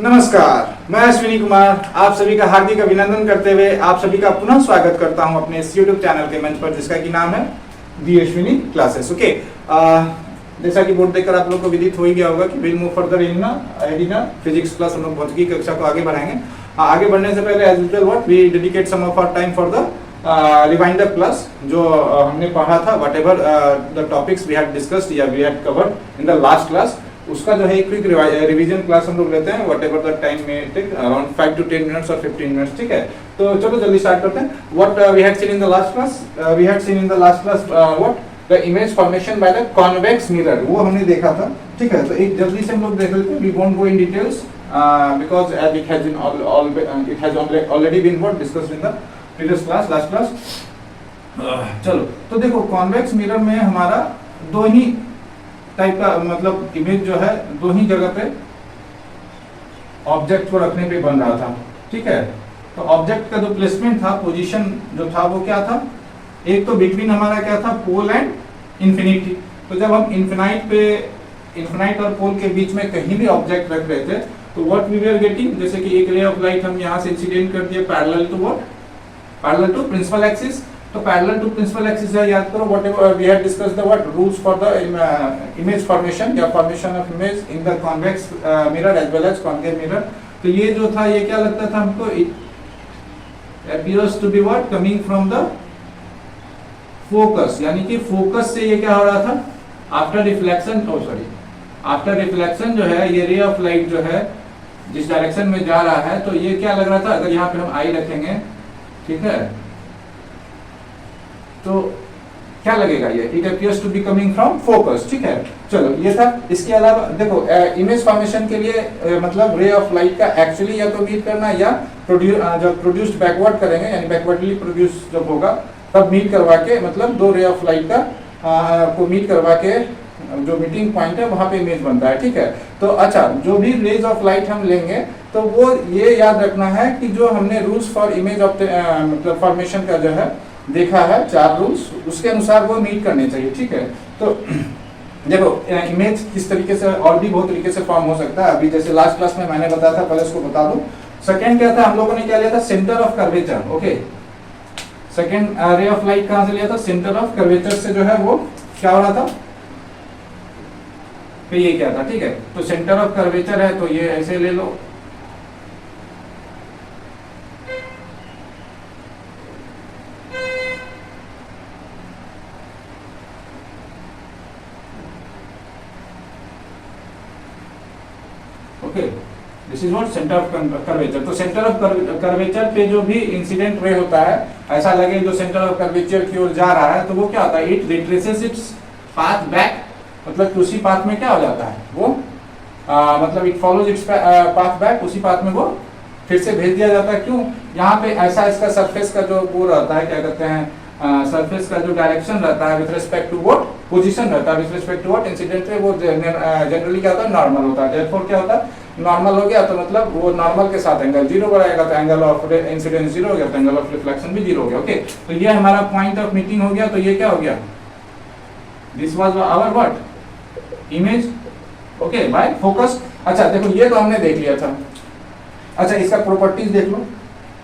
नमस्कार, मैं अश्विनी कुमार आप सभी का हार्दिक अभिनंदन करते हुए आप सभी का पुनः स्वागत करता हूं अपने इस YouTube चैनल के मंच पर जिसका की नाम है दी अश्विनी क्लासेस। ओके, जैसा कि बोर्ड देखकर आप लोग को विदित हो ही गया होगा कि will move further in physics class हम लोग भौतिकी कक्षा को आगे बढ़ाएंगे। आगे बढ़ने से पहले as usual what we dedicate some of our time for the rewinder class जो हमने पढ़ा था, whatever the topics we had discussed या we had covered in the last class, उसका जो है एक क्विक रिवीजन क्लास हम लोग लेते हैं वट एवर द टाइम में टेक अराउंड 5 to 10 मिनट्स और 15 मिनट्स। ठीक है, तो चलो जल्दी स्टार्ट करते हैं। What we had seen in the last class, we had seen in the last class what the image formation by the convex mirror, वो हमने देखा था। ठीक है, तो एक जल्दी से हम लोग देख लेते हैं। We won't go in details because as it has already been what discussed in the previous class, last class. चलो तो देखो, कॉन्वेक्स मिरर में हमारा दो ही टाइप का मतलब इमेज जो है दो ही जगह पे ऑब्जेक्ट को रखने पे बन रहा था। ठीक है, तो ऑब्जेक्ट का जो प्लेसमेंट था, पोजीशन जो था वो क्या था, एक तो बिटवीन हमारा क्या था, पोल एंड इन्फिनिटी। तो जब हम इन्फिनाइट और पोल के बीच में कहीं भी ऑब्जेक्ट रख रहे थे तो व्हाट वी वर गेटिंग, जैसे कि एक रे ऑफ लाइट हम यहाँ से इंसिडेंट कर दिए parallel to what, parallel to principal axis. तो पैरेलल टू प्रिंसिपल एक्सिस है, याद करो whatever we had discussed the what rules for the image formation या formation of image in the convex mirror as well as concave mirror. तो ये जो था ये क्या लगता था हमको, it appears to be what coming from the focus, यानी कि फोकस से ये क्या हो रहा था, आफ्टर रिफ्लेक्शन, आफ्टर रिफ्लेक्शन जो है ये रे ऑफ लाइट जो है जिस डायरेक्शन में जा रहा है, तो ये क्या लग रहा था, अगर यहाँ पे हम आई रखेंगे, ठीक है, तो क्या लगेगा, ये it appears to be coming from focus. ठीक है, चलो ये था। इसके अलावा देखो इमेज फॉर्मेशन के लिए मतलब रे ऑफ लाइट का एक्चुअली या तो मीट करना या जब प्रोड्यूस्ड बैकवर्ड करेंगे, यानी बैकवर्डली प्रोड्यूस जब होगा तब मीट करवा के, मतलब दो रे ऑफ लाइट का को मीट करवा के जो मीटिंग पॉइंट है वहां पे इमेज बनता है। ठीक है, तो अच्छा, जो भी रेज ऑफ लाइट हम लेंगे तो वो ये याद रखना है कि जो हमने रूल्स फॉर इमेज ऑफ मतलब फॉर्मेशन का जो है देखा है, 4 रूल्स, उसके अनुसार वो मीट करने चाहिए। ठीक है, तो देखो इमेज किस तरीके से और भी बहुत तरीके से फॉर्म हो सकता है। अभी जैसे लास्ट क्लास में मैंने बताया था, पहले इसको बता दूं। सेकंड क्या था, हम लोगों ने क्या लिया था, centre of curvature. Okay, second रे ऑफ लाइट कहां से लिया था, सेंटर ऑफ कर्वेचर से जो है वो क्या हो रहा था, तो ये क्या था। ठीक है, तो सेंटर ऑफ कर्वेचर है तो ये ऐसे ले लो, okay, this is what centre of curvature. तो सेंटर ऑफ कर्वेचर पे जो भी इंसिडेंट रे होता है, ऐसा लगे जो सेंटर ऑफ कर्वेचर की ओर जा रहा है, तो वो क्या होता है, it retraces its path back, मतलब उसी पाथ में क्या हो जाता है वो मतलब it follows its path back, उसी पाथ में वो फिर से भेज दिया जाता है। क्यों, यहाँ पे ऐसा इसका सरफेस का जो वो रहता है, क्या कहते हैं, सरफेस का जो डायरेक्शन रहता है with respect to what, position रहता है with respect to what incident ray, वो जनरली क्या होता है, नॉर्मल होता है। देयरफॉर क्या होता है, नॉर्मल हो गया तो मतलब वो नॉर्मल के साथ एंगल 0 बनाएगा, तो एंगल ऑफ इंसिडेंस 0 हो गया, तो एंगल ऑफ रिफ्लेक्शन भी 0 हो गया। ओके, तो ये हमारा पॉइंट ऑफ मीटिंग हो गया। तो ये क्या हो गया, this was our what image, okay, by focus. अच्छा देखो, ये तो हमने देख लिया था। अच्छा, इसका प्रॉपर्टीज देख लो।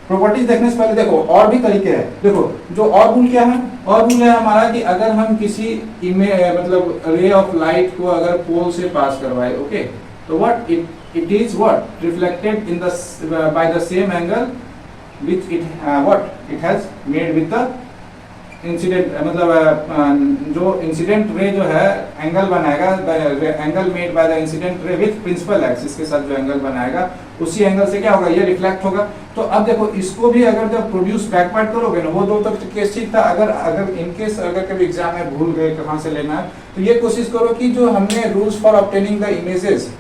प्रॉपर्टीज देखने से पहले देखो और भी तरीके हैं। देखो जो और रूल क्या है, और रूल है हमारा कि अगर हम किसी इमेज मतलब रे ऑफ लाइट को अगर पोल से पास करवाए, ओके, तो what it is what reflected in the by the same angle which it what it has made with the incident, मतलब जो इंसिडेंट रे जो है एंगल बनाएगा, angle made by the incident ray with principal axis के साथ जो angle बनाएगा उसी एंगल से क्या होगा, ये रिफ्लेक्ट होगा। तो अब देखो इसको भी अगर जब प्रोड्यूस बैकवर्ड करोगे ना, वो दो तक केस ठीक था। अगर इनकेस अगर कभी एग्जाम में भूल गए कहाँ से लेना है, तो ये कोशिश करो कि जो हमने rules for obtaining the images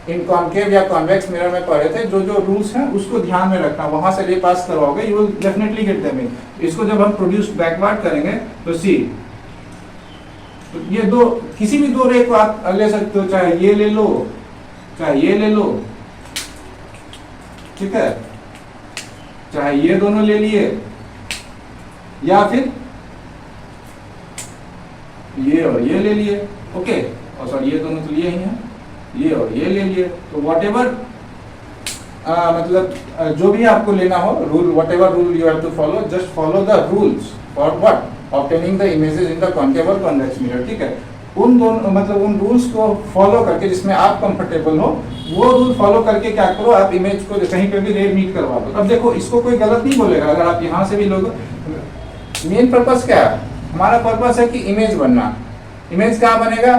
in concave या कॉन्वेक्स मिरर में पढ़े थे, जो जो रूल्स हैं उसको ध्यान में रखना, वहां से रे पास करवाओगे, you will definitely get them in. इसको जब हम प्रोड्यूस बैकवर्ड करेंगे तो सी, तो ये दो किसी भी दो रे को आप ले सकते हो, चाहे ये ले लो चाहे ये ले लो, ठीक है, चाहे ये दोनों ले लिए या फिर ये और ये ले लिए, ओके, और सॉरी ये दोनों तो लिए ही हैं, ये और ये ले लिए। तो व्हाटएवर मतलब जो भी आपको लेना हो rule, whatever rule you have to follow, just follow the rules for what obtaining the images in the concave और कॉन्वेक्स मिरर, ठीक है। उन दोनों मतलब उन रूल्स को फॉलो करके जिसमें आप कंफर्टेबल हो, वो रूल फॉलो करके क्या करो, आप इमेज को कहीं पे भी रे मीट करवा दो। अब देखो इसको कोई गलत नहीं बोलेगा अगर आप यहाँ से भी लोग, मेन पर्पस क्या है हमारा, पर्पस है कि इमेज बनना। इमेज कहाँ बनेगा,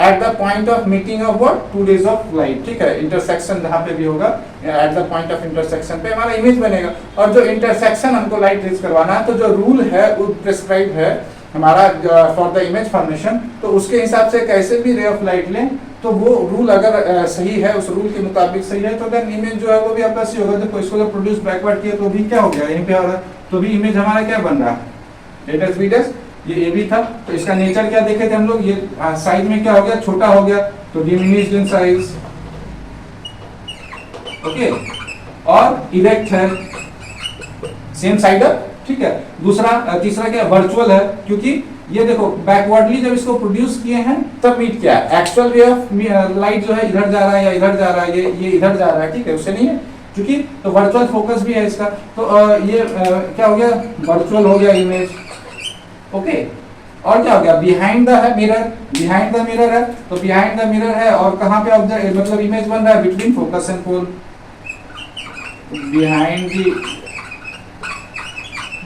at the point of meeting of what, two rays of light, ठीक है। इंटरसेक्शन जहाँ पे भी होगा, at the point of intersection पे हमारा इमेज बनेगा। और जो इंटरसेक्शन हमको लाइट रेज करवाना है, तो जो रूल है वो प्रिस्क्राइब है हमारा फॉर द इमेज फॉर्मेशन, तो उसके हिसाब से कैसे भी रे ऑफ लाइट लें, तो वो रूल अगर सही है, उस रूल के मुताबिक सही है, तो देन इमेज जो है वो भी आपका सही होगा। देखो इसको जब प्रोड्यूस बैकवर्ड किया तो भी क्या हो गया, यहीं पे हो रहा है, तो भी इमेज हमारा क्या बन रहा है, एडस बीडस, ये भी था। तो इसका नेचर क्या देखे थे हम लोग, ये साइज में क्या हो गया, छोटा हो गया, तो डिमिनिश्ड इन साइज, ओके। और इरेक्ट है, सेम साइड अप, ठीक है। दूसरा तीसरा क्या, वर्चुअल है, क्योंकि ये देखो बैकवर्डली जब इसको प्रोड्यूस किए हैं तब मीट किया है। एक्चुअल वे ऑफ लाइट जो है इधर जा रहा है या इधर जा रहा है, ये इधर जा रहा है, ठीक है, उससे नहीं है, क्योंकि तो वर्चुअल फोकस भी है इसका। तो ये क्या हो गया, वर्चुअल हो गया इमेज, ओके। और क्या हो गया, बिहाइंड द है मिरर, बिहाइंड द मिरर है, तो बिहाइंड द मिरर है, और कहाँ पे ऑब्जेक्ट मतलब इमेज बन रहा है, between focus and pole, behind the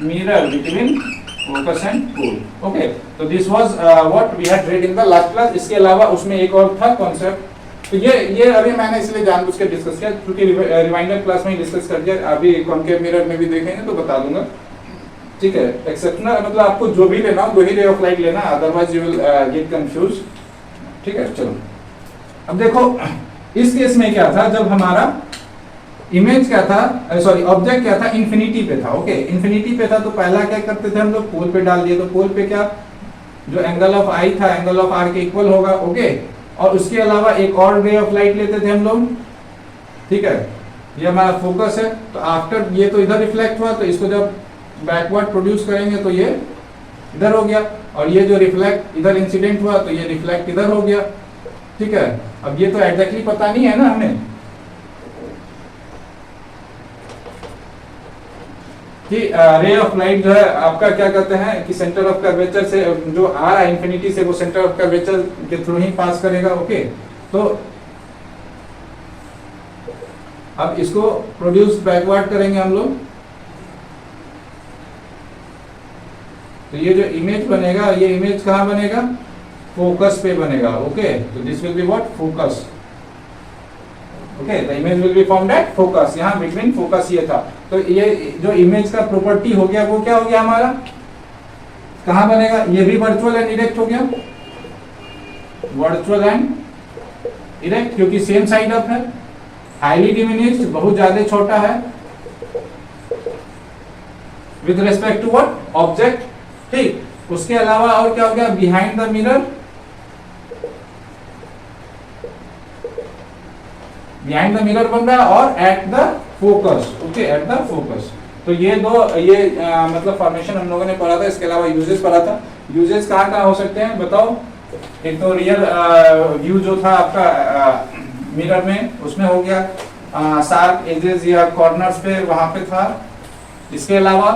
mirror between focus and pole, okay. तो this was what we had read in the last class. इसके अलावा उसमें एक और था कॉन्सेप्ट, तो ये अभी मैंने इसलिए जानबूझ के डिस्कस किया क्योंकि रिवाइंडर क्लास में डिस्कस कर दिया, अभी कॉन्केव मिरर में भी देखेंगे तो बता दूंगा, ठीक है। एक्सेप्शनल मतलब आपको जो भी लेना हो दो ही रे ऑफ लाइट लेना, otherwise you will get confuse, ठीक है। चलो अब देखो इस केस में क्या था, जब हमारा इमेज क्या था, सॉरी ऑब्जेक्ट क्या था, इंफिनिटी पे था, ओके। इंफिनिटी पे था तो पहला क्या करते थे हम लोग, पोल पे डाल दिए, तो पोल पे क्या, जो एंगल ऑफ आई था एंगल ऑफ आर के इक्वल होगा, ओके। और उसके अलावा एक और रे ऑफ लाइट लेते थे हम लोग, ठीक है, ये हमारा फोकस है। तो आफ्टर ये तो इधर रिफ्लेक्ट हुआ, तो इसको जब बैकवर्ड प्रोड्यूस करेंगे तो ये इधर हो गया, और ये जो रिफ्लेक्ट इधर इंसिडेंट हुआ तो ये रिफ्लेक्ट इधर हो गया, ठीक है। अब ये तो एग्जैक्टली पता नहीं है ना हमें कि रे ऑफ लाइट जो है आपका क्या कहते हैं कि सेंटर ऑफ कर्वेचर से जो आ रहा है इंफिनिटी से, वो सेंटर ऑफ कर्वेचर के थ्रू ही पास करेगा, ओके। तो अब इसको प्रोड्यूस बैकवर्ड करेंगे हम लोग, तो ये जो इमेज बनेगा, ये इमेज कहाँ बनेगा, फोकस पे बनेगा, ओके। तो this will be what, focus, okay. The image will be formed at focus, यहाँ बिटवीन फोकस ये था। तो ये जो इमेज का प्रॉपर्टी हो गया वो क्या हो गया हमारा, कहाँ बनेगा, ये भी वर्चुअल एंड इरेक्ट हो गया, वर्चुअल एंड इरेक्ट, क्योंकि सेम साइड अप है, हाईली डिमिनिश्ड बहुत ज्यादा छोटा है with respect to what, object, ठीक। उसके अलावा और क्या हो गया, behind the mirror, behind the mirror बन रहा है, और at the focus, okay, at the focus. तो ये दो मतलब फॉर्मेशन हम लोगों ने पढ़ा था। इसके अलावा यूजेस पढ़ा था। यूजेस कहाँ कहाँ हो सकते हैं बताओ। एक तो रियल व्यू जो था आपका मिरर में, उसमें हो गया, शार्प एजेस या कॉर्नर्स पे वहां पे था। इसके अलावा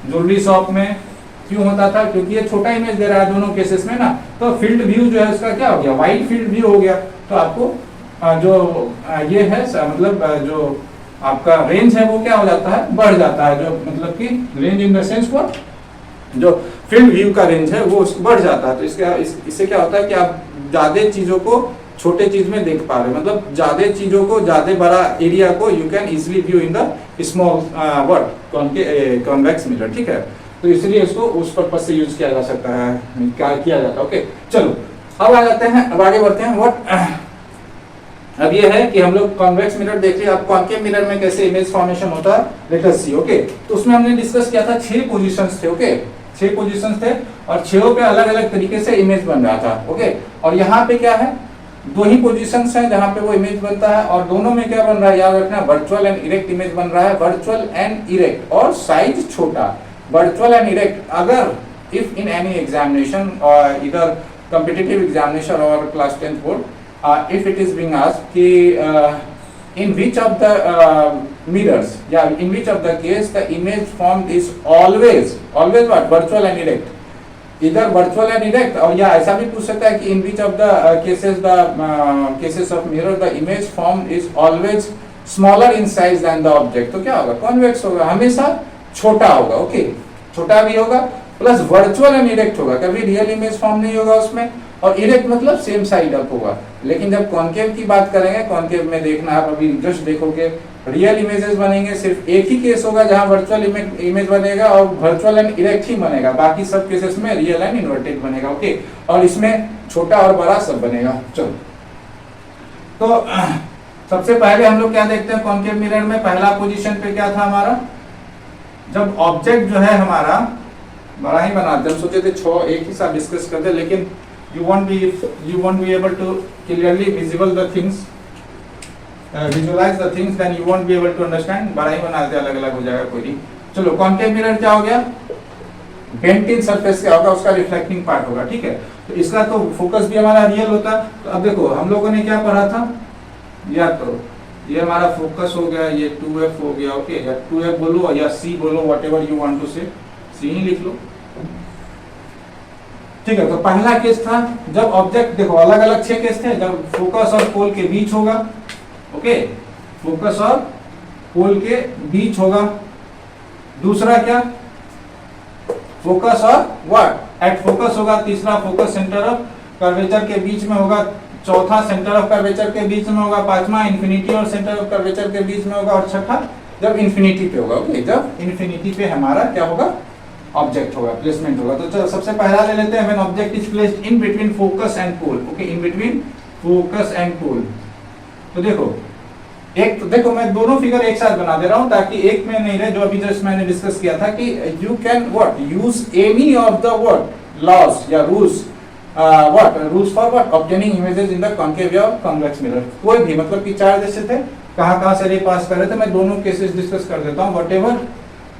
ज्वेलरी शॉप में क्यों होता था, क्योंकि ये छोटा इमेज दे रहा है दोनों केसेस में ना, तो फील्ड व्यू जो है उसका क्या हो गया, वाइड फील्ड व्यू हो गया। तो आपको जो ये है मतलब जो आपका रेंज है वो क्या हो जाता है, बढ़ जाता है, जो मतलब कि रेंज इन द सेंस वो जो फील्ड व्यू का रेंज है वो बढ़ जाता है। तो इससे क्या होता है कि आप ज्यादा चीजों को छोटे चीज में देख पा रहे हैं, मतलब ज्यादा चीजों को, ज्यादा बड़ा एरिया को you can easily view in the small convex mirror, ठीक है। तो इसलिए इसको उस पर्पज से यूज किया जा सकता है, किया जाता है, ओके। चलो अब आ जाते हैं, अब आगे बढ़ते हैं। व्हाट अब ये है कि हम लोग कॉन्वेक्स मिरर देख लिया, अब कॉन्केव मिरर में कैसे इमेज फॉर्मेशन होता है लेट अस सी, ओके। तो उसमें हमने डिस्कस किया था 6 पोजीशंस थे, ओके, 6 पोजीशंस थे और 6 पे अलग अलग तरीके से इमेज बन रहा था, ओके। और यहाँ पे क्या है, 2 ही पोजीशंस हैं जहाँ पे वो इमेज बनता है, और दोनों में क्या बन रहा है याद रखना, वर्चुअल एंड इरेक्ट इमेज बन रहा है, वर्चुअल एंड इरेक्ट, और साइज छोटा, वर्चुअल एंड इरेक्ट। अगर इफ इन एनी एग्जामिनेशन और इधर कॉम्पिटिटिव एग्जामिनेशन और class 10th board, if it is being asked कि in which of the mirrors, yeah, in which of the case the image formed is always what, virtual and erect, इधर virtual and erect, और या ऐसा भी पूछ सकता है कि in which of the cases of mirror the image form is always smaller in size than the object, तो क्या होगा, कॉन्वेक्स होगा, हमेशा छोटा होगा, ओके, छोटा भी होगा, प्लस वर्चुअल एंड इरेक्ट होगा, कभी रियल इमेज फॉर्म नहीं होगा उसमें, और इरेक्ट मतलब सेम साइड अप होगा। लेकिन जब कॉन्केव की बात करेंगे, कॉन्केव में देखना आप अभी जस्ट देखोगे, रियल इमेजेस बनेंगे, सिर्फ एक ही केस होगा जहां वर्चुअल इमेज बनेगा और वर्चुअल एंड इरेक्ट ही बनेगा, बाकी सब केसेस में रियल एंड इन्वर्टेड बनेगा, ओके, और इसमें छोटा और बड़ा सब बनेगा। चलो, तो सबसे पहले हम लोग क्या देखते हैं कॉन्केव मिरर में, पहला पोजीशन पे क्या था हमारा, जब ऑब्जेक्ट जो है हमारा बड़ा ही बनाते, हम सोचे थे 6 एक ही साथ डिस्कस करते, लेकिन you won't be able to clearly visualize the things, then you won't be able to understand, बड़ा ही बनाते अलग अलग हो जाएगा कोई नहीं। चलो, कॉन्केव मिरर क्या हो गया, बेंट इन सरफेस क्या होगा, उसका रिफ्लेक्टिंग पार्ट होगा, ठीक है, तो इसका तो फोकस भी हमारा रियल होता। तो अब देखो हम लोगों ने क्या पढ़ा था, याद करो, ये हमारा फोकस हो गया, ये 2f हो गया, ओके, या 2f बोलो या c बोलो, व्हाटएवर यू वांट टू से, c ही लिख लो, ठीक है। तो पहला केस था जब ऑब्जेक्ट, देखो अलग अलग 6 केस थे, जब फोकस और पोल के बीच होगा, ओके, फोकस और पोल के बीच होगा। दूसरा क्या, फोकस और व्हाट, एट फोकस होगा। तीसरा, फोकस सेंटर ऑफ कर्वेचर के बीच में होगा। चौथा, सेंटर ऑफ कर्वेचर के बीच में होगा। पांचवा, इन्फिनिटी और सेंटर ऑफ कर्वेचर के बीच में होगा। और छठा, जब इन्फिनिटी पे होगा, ओके, जब इन्फिनिटी पे हमारा क्या होगा, ऑब्जेक्ट होगा, प्लेसमेंट होगा। तो चलो सबसे पहला ले लेते हैं, when object is placed in between focus and pole, okay, in between focus and pole. तो देखो, एक तो देखो मैं दोनों फिगर एक साथ बना दे रहा हूं ताकि एक में नहीं रहे, जो अभी जस्ट मैंने डिस्कस किया था कि you can what use any of the what laws या rules, what rules for what obtaining images in the concave या कॉन्वेक्स मिरर। कोई भी, मतलब कि 4 जैसे थे, कहां से रे पास कर रहे थे, मैं दोनों केसेस डिस्कस कर देता हूं, व्हाटएवर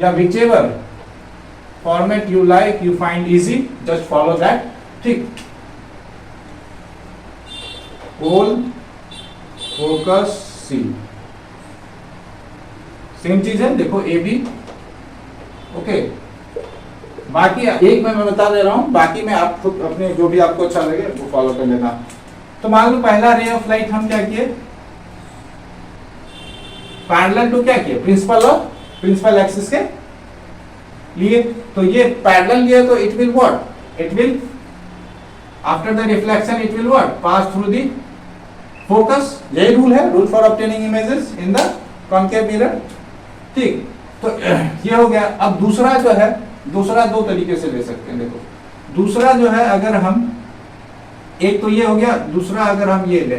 या whichever format you like, you find easy, just follow that, ठीक। पोल, फोकस, सी, सेम चीज है, देखो ए बी, ओके। बाकी एक मैं बता दे रहा हूं, बाकी में आप खुद अपने जो भी आपको अच्छा लगे वो फॉलो कर लेना। तो मान लो पहला रे ऑफ लाइट हम क्या किए, पैरेलल टू क्या किए, प्रिंसिपल एक्सिस के लिए। तो ये पैरेलल लिया, तो it will what, it will after the reflection it will what pass through the focus. यही रूल है, rule for obtaining images in the concave mirror, ठीक। तो ये हो गया। अब दूसरा जो है, दूसरा 2 तरीके से ले सकते हैं। देखो दूसरा जो है, अगर हम, एक तो ये हो गया, दूसरा अगर हम ये ले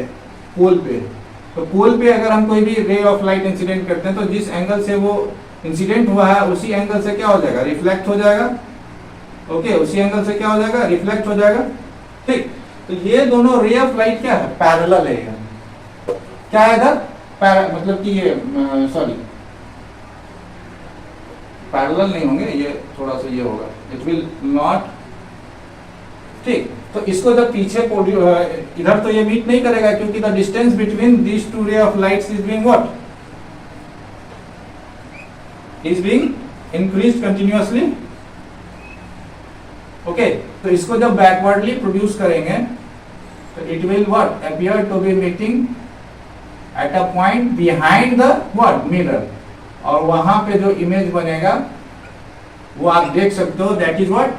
पोल पे, तो पोल पे अगर हम कोई भी रे ऑफ लाइट इंसिडेंट करते हैं, तो जिस एंगल से वो इंसिडेंट हुआ है उसी एंगल से क्या हो जाएगा, रिफ्लेक्ट हो जाएगा, ओके, उसी एंगल से क्या हो जाएगा, रिफ्लेक्ट हो जाएगा, ठीक। तो ये दोनों रे ऑफ लाइट क्या है, पैरेलल है। क्या है इधर, मतलब कि ये सॉरी पैरेलल नहीं होंगे, ये थोड़ा सा ये होगा, इट विल नॉट, ठीक। तो इसको जब पीछे इधर तो ये मीट नहीं करेगा, क्योंकि the distance between this 2 ray of lights is being what, is being increased continuously, okay। तो इसको जब बैकवर्डली प्रोड्यूस करेंगे, तो it will what appear to be meeting at a point behind the what mirror, और वहां पे जो image बनेगा वो आप देख सकते हो, that is what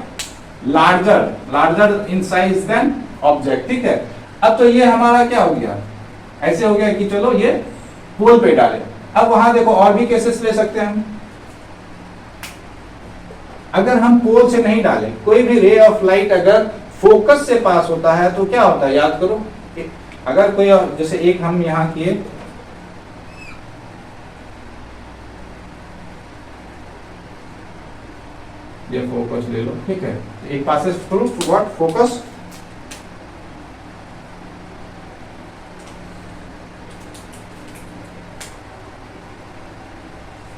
larger in size than object, ठीक है। अब तो ये हमारा क्या हो गया, ऐसे हो गया कि चलो ये पोल पे डाले। अब वहां देखो और भी केसेस ले सकते हैं हम, अगर हम पोल से नहीं डालें, कोई भी रे ऑफ लाइट अगर फोकस से पास होता है तो क्या होता है, याद करो, अगर कोई, जैसे एक हम यहां किए, ये फोकस ले लो, ठीक है, एक पासेस थ्रू व्हाट फोकस,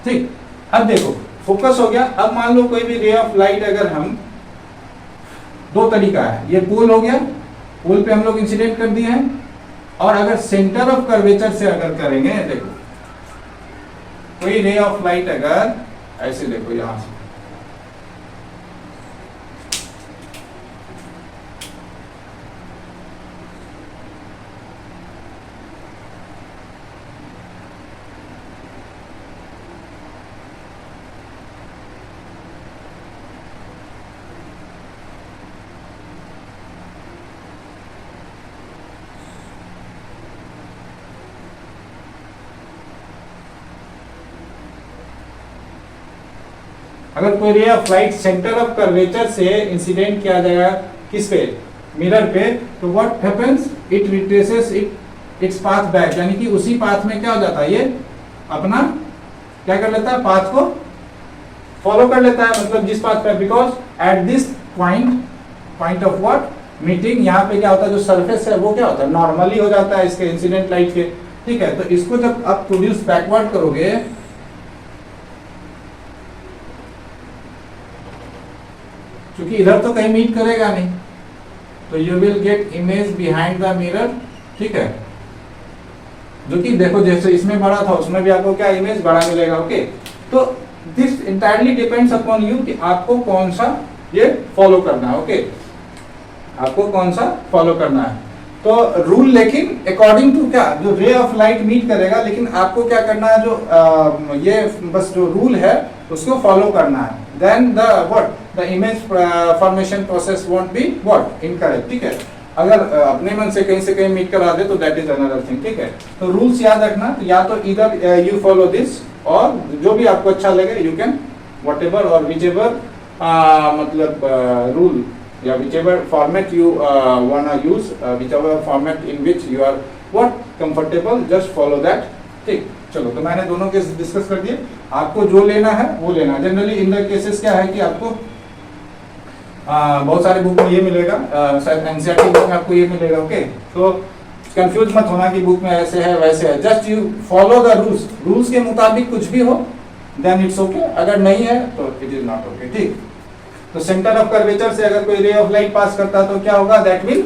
ठीक। अब देखो फोकस हो गया। अब मान लो कोई भी रे ऑफ लाइट अगर हम, 2 तरीका है, ये पोल हो गया, पोल पे हम लोग इंसिडेंट कर दिए हैं, और अगर सेंटर ऑफ कर्वेचर से अगर करेंगे, देखो कोई रे ऑफ लाइट अगर ऐसे देखो यहां से, अगर कोई रे of light centre of curvature से इंसिडेंट किया जाएगा किस पे, मिरर पे, तो what happens, it retraces its path back, यानी कि उसी पाथ में क्या हो जाता है, ये अपना क्या कर लेता है, पाथ को फॉलो कर लेता है, मतलब जिस पाथ पे, because at this point of what meeting, यहाँ पे क्या होता है, जो सरफेस है वो क्या होता है, नॉर्मली हो जाता है इसके इंसिडेंट लाइट के, ठीक है। तो इसको जब आप प्रोड्यूस बैकवर्ड करोगे, क्योंकि इधर तो कहीं मीट करेगा नहीं, तो you will get image behind the mirror, ठीक है, जो कि देखो जैसे इसमें बड़ा था उसमें भी आपको क्या इमेज बड़ा मिलेगा, ओके। तो this entirely depends upon you कि आपको कौन सा ये फॉलो करना है, ओके, आपको कौन सा फॉलो करना है। तो रूल, लेकिन अकॉर्डिंग टू क्या, जो रे ऑफ लाइट मीट करेगा, लेकिन आपको क्या करना है, जो ये बस जो रूल है उसको फॉलो करना है, then the what the image formation process won't be what incorrect, ठीक है। अगर अपने मन से कहीं मीट करा दे तो दैट इज अनदर थिंग, ठीक है। तो रूल्स याद रखना, तो या तो इधर यू फॉलो दिस, और जो भी आपको अच्छा लगे यू कैन व्हाटएवर और व्हिचएवर मतलब रूल या whichever format you wanna use, whichever format in which you are what comfortable, just follow that, ठीक। चलो, तो मैंने दोनों केस डिस्कस कर दिए, आपको जो लेना है वो लेना। जनरली इन द केसेस क्या है कि आपको बहुत सारे बुक में ये मिलेगा, शायद एनसीईआरटी बुक में आपको ये मिलेगा, ओके। तो कंफ्यूज मत होना कि बुक में ऐसे है वैसे है, just you follow the rules, rules के मुताबिक कुछ भी हो देन इट्स ओके, अगर नहीं है तो इट इज नॉट ओके, ठीक। तो सेंटर ऑफ कर्वेचर से अगर कोई रे ऑफ लाइट पास करता है तो क्या होगा, that will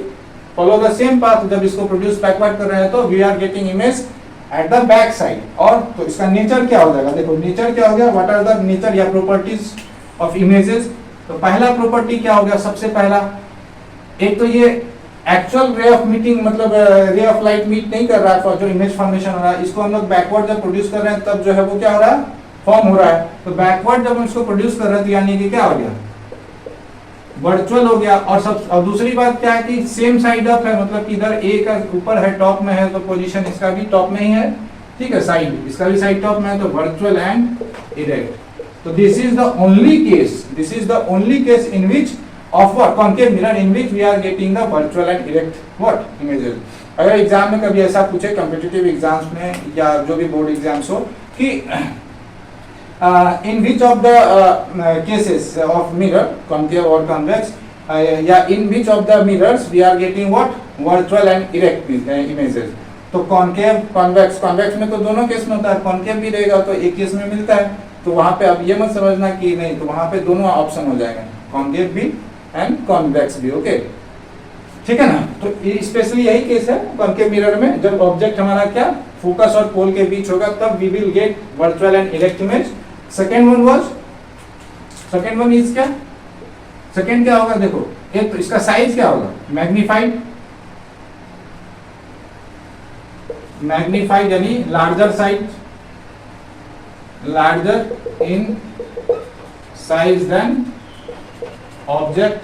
follow the same path. जब इसको प्रोड्यूस बैकवर्ड कर रहे हैं तो we are getting image at the back side, और तो इसका नेचर क्या हो जाएगा, देखो नेचर क्या हो गया, व्हाट आर द नेचर या प्रॉपर्टीज ऑफ इमेजेस। तो पहला प्रॉपर्टी क्या हो गया, सबसे पहला, एक तो ये एक्चुअल रे ऑफ मीटिंग, मतलब रे ऑफ लाइट मीट नहीं कर रहा है, जो इमेज फॉर्मेशन हो रहा है, इसको हम लोग बैकवर्ड जब प्रोड्यूस कर रहे हैं तब जो है वो क्या हो रहा है, फॉर्म हो रहा है। तो बैकवर्ड जब हम इसको प्रोड्यूस कर रहे हैं तो यानी कि क्या हो गया, वर्चुअल हो गया। और दूसरी बात क्या है कि सेम साइड अप है, मतलब कि इधर ए का ऊपर है, टॉप में है, तो पोजीशन इसका भी टॉप में ही है, ठीक है, साइड इसका भी साइड टॉप में है, तो वर्चुअल एंड इरेक्ट। तो this is the only case in which of what concave mirror, in which we are getting the virtual and erect what images. अगर एग्जाम में कभी ऐसा पूछे, कॉम्पिटिटिव एग्जाम्स में या जो भी बोर्ड एग्जाम्स हो, कि in which of the cases of mirror, concave or convex, yeah, in which of the mirrors we are getting what, virtual and erect images। तो कॉन्केव कॉन्वेक्स में तो दोनों केस में होता है, कॉन्केव भी रहेगा तो एक केस में मिलता है, तो वहां पे अब ये मत समझना कि नहीं, तो वहां पे दोनों ऑप्शन हो जाएंगे, कॉन्केव भी एंड कॉन्वेक्स भी, ओके, ठीक है ना। तो स्पेशली यही केस है कॉन्केव मिरर में, जब ऑब्जेक्ट हमारा क्या फोकस और पोल के बीच होगा तब we will get virtual and erect image. Second one is क्या, सेकेंड क्या होगा, देखो एक तो इसका साइज क्या होगा, मैग्नीफाइड यानी larger in size than object,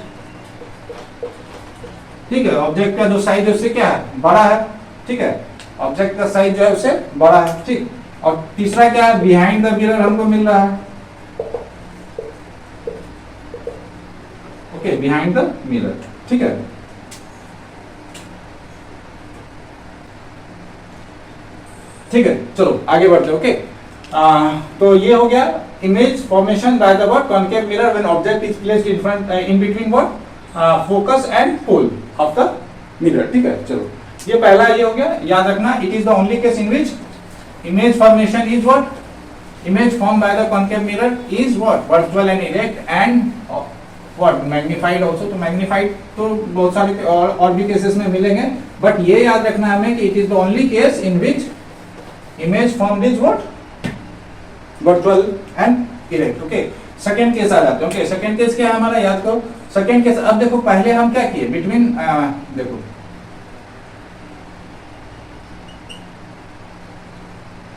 ठीक है। ऑब्जेक्ट का जो साइज है उससे क्या है, बड़ा है, ठीक है, ऑब्जेक्ट का साइज जो है उससे बड़ा है, ठीक। और तीसरा क्या है, बिहाइंड द मिरर हमको मिल रहा है, ओके, बिहाइंड द मिरर, ठीक है। ठीक है, चलो आगे बढ़ते हैं, ओके। तो ये हो गया image formation by the what concave mirror when object is placed in front in between what focus and pole of the mirror, ठीक है। चलो ये पहला ये हो गया, याद रखना, it is the only case in which image formation is what, image formed by the concave mirror is what, virtual and erect and what magnified also। तो magnified तो बहुत सारे और भी केसेस में मिलेंगे, बट ये याद रखना हमें कि it is the only case in which image form is what virtual and erect. Okay, second case आ जाते हैं। ओके, सेकंड केस क्या है हमारा, याद करो सेकंड केस। अब देखो पहले हम क्या किए बिटवीन, देखो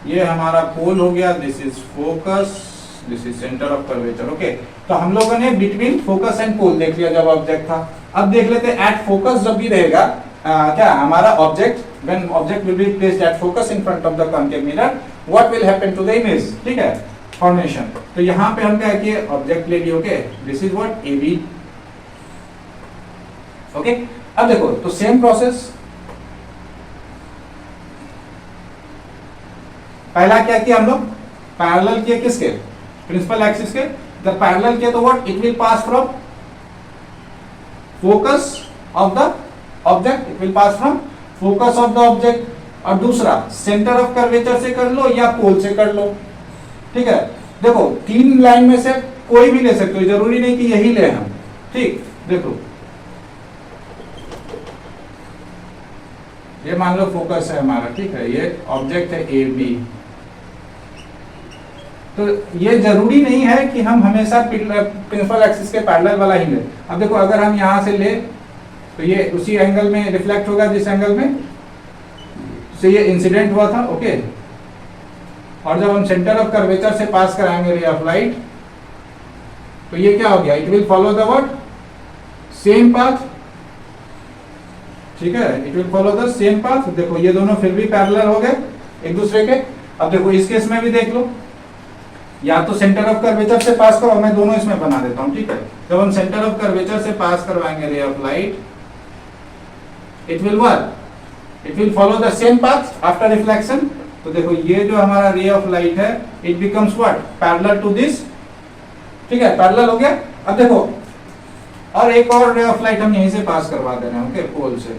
ये हमारा पोल हो गया, this is focus, this is centre of curvature. Okay, तो हम लोगों ने बिटवीन फोकस एंड पोल देख लिया जब ऑब्जेक्ट था। अब देख लेते हैं एट फोकस जब भी रहेगा क्या हमारा object, when object will be placed at focus in front of the concave mirror, what will happen to the image, ठीक है, फॉर्मेशन। तो यहाँ पे हम क्या किए, ऑब्जेक्ट ले लिए। Okay, this is what A B. Okay, अब देखो तो सेम प्रोसेस, पहला क्या किया हम लोग, पैरेलल किया किसके, प्रिंसिपल एक्सिस के। जब पैरेलल किया तो what it will pass from focus of the object, it will pass from focus of the object. और दूसरा सेंटर ऑफ कर्वेचर से कर लो या पोल से कर लो, ठीक है। देखो तीन लाइन में से कोई भी ले सकते हो, जरूरी नहीं कि यही ले हम, ठीक। देखो ये मान लो फोकस है हमारा, ठीक है, ये ऑब्जेक्ट है ए बी। तो ये जरूरी नहीं है कि हम हमेशा प्रिंसिपल एक्सिस के पैरेलल वाला ही ले। अब देखो अगर हम यहां से ले तो ये उसी एंगल में रिफ्लेक्ट होगा जिस एंगल में से ये इंसिडेंट हुआ था। ओके, और जब हम सेंटर ऑफ कर्वेचर से पास कराएंगे रे ऑफ लाइट तो ये क्या हो गया, it will follow the what same path, ठीक है, it will follow the same path. देखो ये दोनों फिर भी पैरेलल हो गए एक दूसरे के। अब देखो इस केस में भी देख लो, या तो सेंटर ऑफ कर्वेचर से पास करो, मैं दोनों इसमें बना देता हूं, ठीक है। जब हम सेंटर ऑफ कर्वेचर से पास करवाएंगे ray of light, it will what, it will follow the same path after reflection. तो देखो ये जो हमारा रे ऑफ लाइट है it becomes what parallel to this, ठीक है, पैरेलल हो गया। अब देखो और एक और रे ऑफ लाइट हम यहीं से पास करवा दे रहे हैं, ओके, पोल से।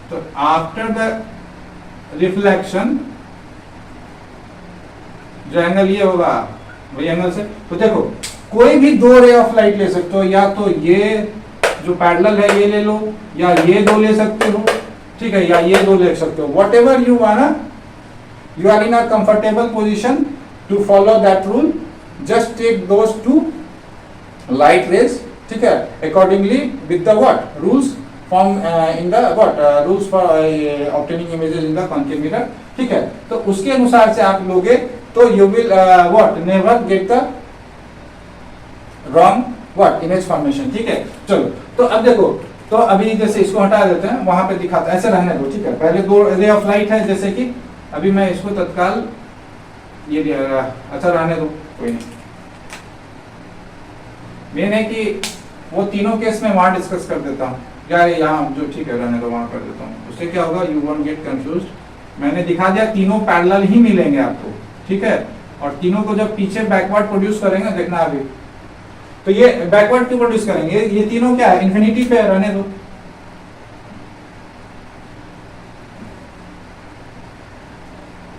तो आफ्टर द रिफ्लेक्शन जो एंगल ये होगा वही एंगल से, तो देखो कोई भी दो रे ऑफ लाइट ले सकते हो, या तो ये जो पैरेलल है ये ले लो, या ये दो ले सकते हो, ठीक है, या ये दो ले सकते हो, what ever you want, you are in a comfortable position to follow that rule, just take those two light rays, ठीक है, accordingly with the what rules form in the what rules for obtaining images in the concave mirror, ठीक है। तो उसके अनुसार से आप लोगे तो you will what never get the wrong what image formation, ठीक है। चलो तो अब देखो, तो अभी जैसे इसको हटा देते हैं, वहां पे दिखाते हैं, ऐसे रहने दो, ठीक है। पहले दो रे ऑफ लाइट है, जैसे कि अभी मैं इसको तत्काल ये अच्छा रहने दो, कोई नहीं। मेन है कि वो तीनों केस में वहां डिस्कस कर देता हूँ, यार यहाँ जो ठीक है रहने दो, वहां कर देता हूँ, उससे क्या होगा, यू वोंट गेट कंफ्यूज्ड। मैंने दिखा दिया तीनों पैरेलल ही मिलेंगे आपको, ठीक है। और तीनों को जब पीछे बैकवर्ड प्रोड्यूस करेंगे, देखना अभी, तो ये बैकवर्ड क्यों प्रोड्यूस करेंगे, ये तीनों क्या है, इन्फिनिटी पे रहने दो।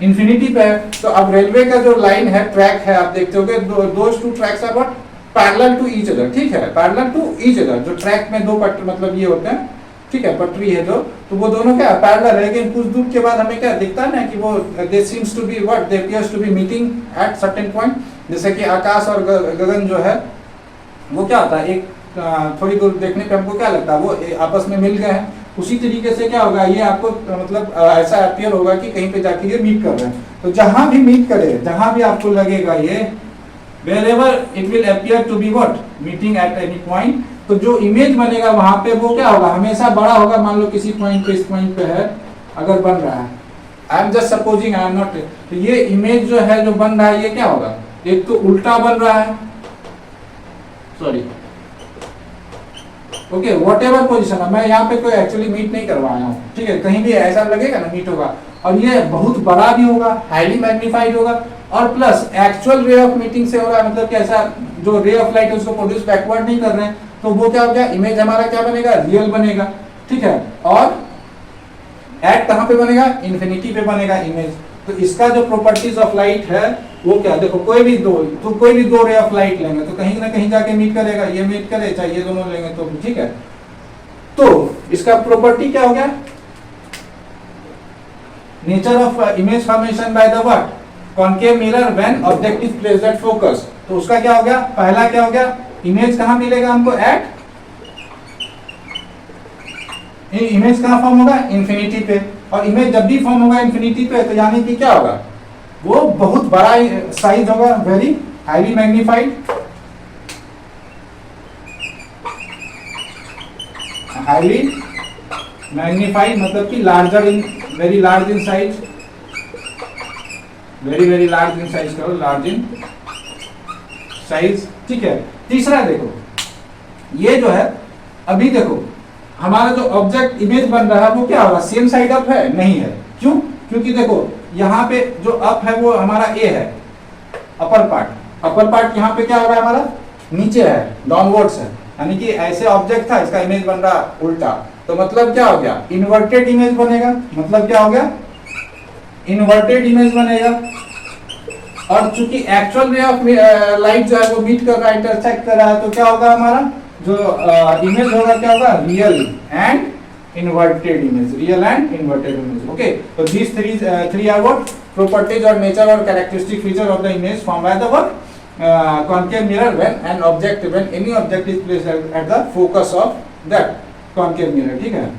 इन्फिनिटी पे है, तो अब रेलवे का जो लाइन है, ट्रैक है, आप देखते होगे those two tracks are what parallel to each other, ठीक है, पैरेलल टू ईच अदर। जो ट्रैक में दो पट मतलब ये होते हैं, ठीक है, पटरी है जो, तो वो दोनों क्या पैरेलल है, लेकिन कुछ दूर के बाद हमें क्या दिखता है ना कि वो they seems to be what they appears to be meeting at certain point. जैसे कि आकाश और गगन जो है वो क्या होता है, एक थोड़ी दूर देखने पे हमको क्या लगता है वो आपस में मिल गए हैं। उसी तरीके से क्या होगा, ये आपको मतलब ऐसा अपीयर होगा कि कहीं पे जाके ये मीट कर रहे हैं। तो जहां भी मीट करे, जहां भी आपको लगेगा ये wherever it will appear to be what meeting at any point, तो जो इमेज बनेगा वहां पे वो क्या होगा, हमेशा बड़ा होगा। मान लो किसी पॉइंट पे, इस पॉइंट पे है अगर बन रहा है, I am just supposing, I am not, तो ये इमेज जो है जो बन रहा है ये क्या होगा, एक तो उल्टा बन रहा है, sorry, okay, what ever position है, मैं यहाँ पे कोई एक्चुअली मीट नहीं करवाया हूँ, ठीक है, कहीं भी ऐसा लगेगा ना मीट होगा, और ये बहुत बड़ा भी होगा, हाईली मैग्नीफाइड होगा, और plus actual ray of meeting से हो रहा है, मतलब कैसा जो रे ऑफ लाइट है उसको प्रोड्यूस बैकवर्ड नहीं कर रहे हैं, तो वो क्या हो गया, इमेज हमारा क्या बनेगा, रियल बनेगा, ठीक है। और एट कहाँ पे बनेगा, इन्फिनिटी पे बनेगा इमेज। तो इसका जो प्रॉपर्टीज ऑफ लाइट है वो क्या, देखो कोई भी दो रे ऑफ लाइट लेंगे तो कहीं ना कहीं जाके मीट करेगा, ये मीट करे चाहे ये दोनों लेंगे तो ठीक है। तो इसका प्रॉपर्टी क्या हो गया, nature of image formation by the what, concave mirror when object is placed at focus. तो उसका क्या हो गया, पहला क्या हो गया, इमेज कहां मिलेगा हमको, एट इमेज कहां फॉर्म होगा, इंफिनिटी पे। और इमेज जब भी फॉर्म होगा इंफिनिटी पे तो यानी कि क्या होगा, वो बहुत बड़ा साइज होगा, very highly magnified, highly magnified मतलब कि larger in, very large in size, very large in size करो, लार्ज इन साइज, ठीक है। तीसरा देखो, ये जो है अभी देखो हमारा जो ऑब्जेक्ट इमेज बन रहा है वो क्या होगा, सेम साइड अप है, नहीं है, क्यों, क्योंकि देखो यहाँ पे जो अप है वो हमारा ए है, अपर पार्ट यहाँ पे क्या हो रहा है, हमारा नीचे है, डाउनवर्ड्स है, यानी कि ऐसे ऑब्जेक्ट था इसका इमेज बन रहा उल्टा, तो मतलब क्या हो गया, इन्वर्टेड इमेज बनेगा, मतलब क्या हो गया, इन्वर्टेड इमेज बनेगा। और चूंकि एक्चुअल रे ऑफ लाइट जो है वो मीट कर रहा है, इंटरसेक्ट कर रहा है, तो क्या होगा, हमारा जो इमेज होगा क्या होगा, real and inverted image, real and inverted image. Okay, तो these three are what properties or nature or characteristic feature of the image formed by the what concave mirror when any object is placed at the focus of that concave mirror, ठीक है।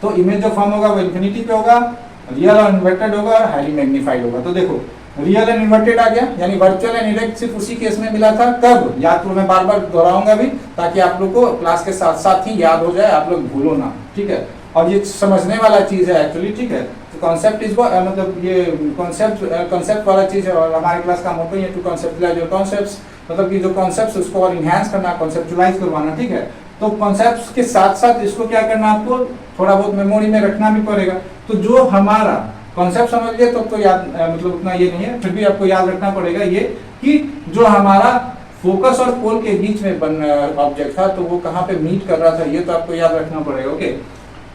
तो image जो form होगा वो infinity पे होगा, real और inverted होगा, हाईली मैग्नीफाइड होगा। तो देखो रियल एंड इन्वर्टेड आ गया, यानी वर्चुअल एंड इरेक्ट सिर्फ उसी केस में मिला था, कब, याद तो मैं बार बार दोहराऊंगा भी ताकि आप लोग को क्लास के साथ साथ ही याद हो जाए, आप लोग भूलो ना, ठीक है। और ये समझने वाला चीज है एक्चुअली, ठीक है। तो कॉन्सेप्ट इज मतलब ये कॉन्सेप्ट वाला चीज है, और हमारे क्लास का मोटो ही है टू कॉन्सेप्टलाइज योर कॉन्सेप्ट्स, मतलब कि जो कॉन्सेप्ट्स उसको और इनहैंस करना, कॉन्सेप्चुलाइज करवाना, ठीक है। तो कॉन्सेप्ट्स के साथ साथ इसको क्या करना, आपको थोड़ा बहुत मेमोरी में रखना भी पड़ेगा। तो जो हमारा कॉन्सेप्ट समझ लिए तो याद मतलब उतना ये नहीं है, फिर भी आपको याद रखना पड़ेगा ये कि जो हमारा फोकस और पोल के बीच में बन ऑब्जेक्ट था तो वो कहाँ पे मीट कर रहा था, ये तो आपको याद रखना पड़ेगा। ओके,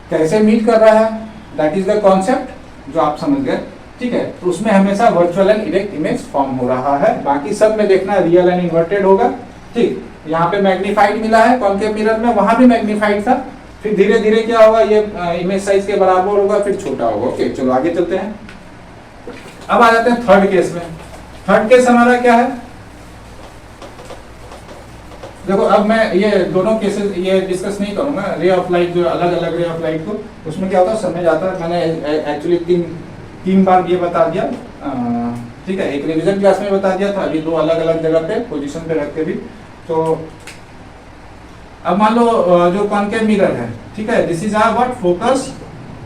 कैसे मीट कर रहा है, दैट इज द कॉन्सेप्ट जो आप समझ गए, ठीक है। तो उसमें हमेशा virtual and erect image form हो रहा है, बाकी सब में देखना रियल एंड इन्वर्टेड होगा, ठीक। यहाँ पे मैग्नीफाइड मिला है कॉन्केव मिरर में, वहां भी मैग्नीफाइड था, फिर धीरे धीरे क्या होगा, ये इमेज साइज के बराबर होगा, फिर छोटा होगा। ओके, चलो आगे चलते हैं। अब आ जाते हैं थर्ड केस में। थर्ड केस हमारा क्या है, देखो अब मैं ये दोनों केसेस ये डिस्कस नहीं करूंगा, रे ऑफ लाइट जो अलग अलग रे ऑफ लाइट को, उसमें क्या होता है समझ आता है, मैंने एक्चुअली तीन बार ये बता दिया, ठीक है। एक रिवीजन क्लास में बता दिया था, अभी दो अलग अलग जगह पे पोजीशन पे रख के भी। तो अब मान लो जो कॉन्केव मिरर है, ठीक है, this is our what focus,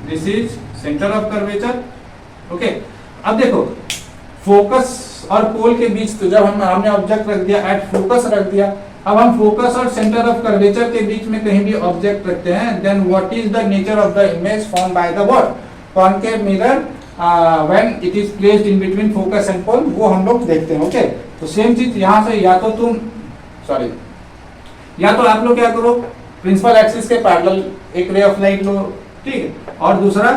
this is centre of curvature. Okay, अब देखो फोकस और पोल के बीच, तो जब हमने ऑब्जेक्ट रख दिया एट फोकस रख दिया, अब हम फोकस और सेंटर ऑफ कर्वेचर के बीच में कहीं भी ऑब्जेक्ट रखते हैं, then what is the nature of the image form by the what concave mirror when it is placed in between focus and pole, वो हम लोग देखते हैं। ओके, तो सेम चीज यहां से, या तो आप लोग क्या करो, प्रिंसिपल एक्सिस के पैरेलल एक रे ऑफ लाइट लो, ठीक है, और दूसरा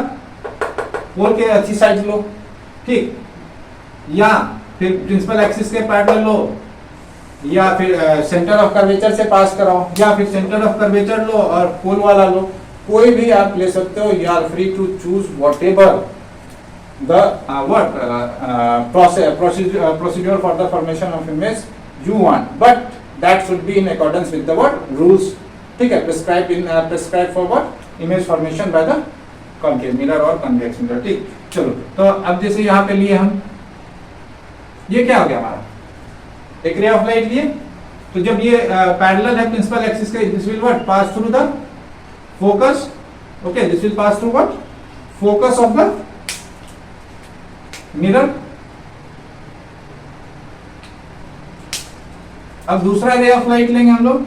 पोल के अच्छी साइड लो, ठीक, या फिर प्रिंसिपल एक्सिस के पैरेलल लो, या फिर सेंटर ऑफ कर्वेचर से पास कराओ, या फिर सेंटर ऑफ कर्वेचर लो और पोल वाला लो, कोई भी आप ले सकते हो। You are free to choose whatever the procedure for the formation of image you want, but that should be in accordance with the what rules, ठीक है, prescribed for what image formation by the concave mirror और convex mirror, ठीक। चलो, तो अब जैसे यहाँ पे लिए हम, ये क्या हो गया हमारा, एक रे ऑफ लाइट लिए, तो जब ये पैरेलल है प्रिंसिपल एक्सिस के, this will what pass through the focus, okay, this will pass through what focus of the mirror. अब दूसरा रे ऑफ लाइट लेंगे हम लोग,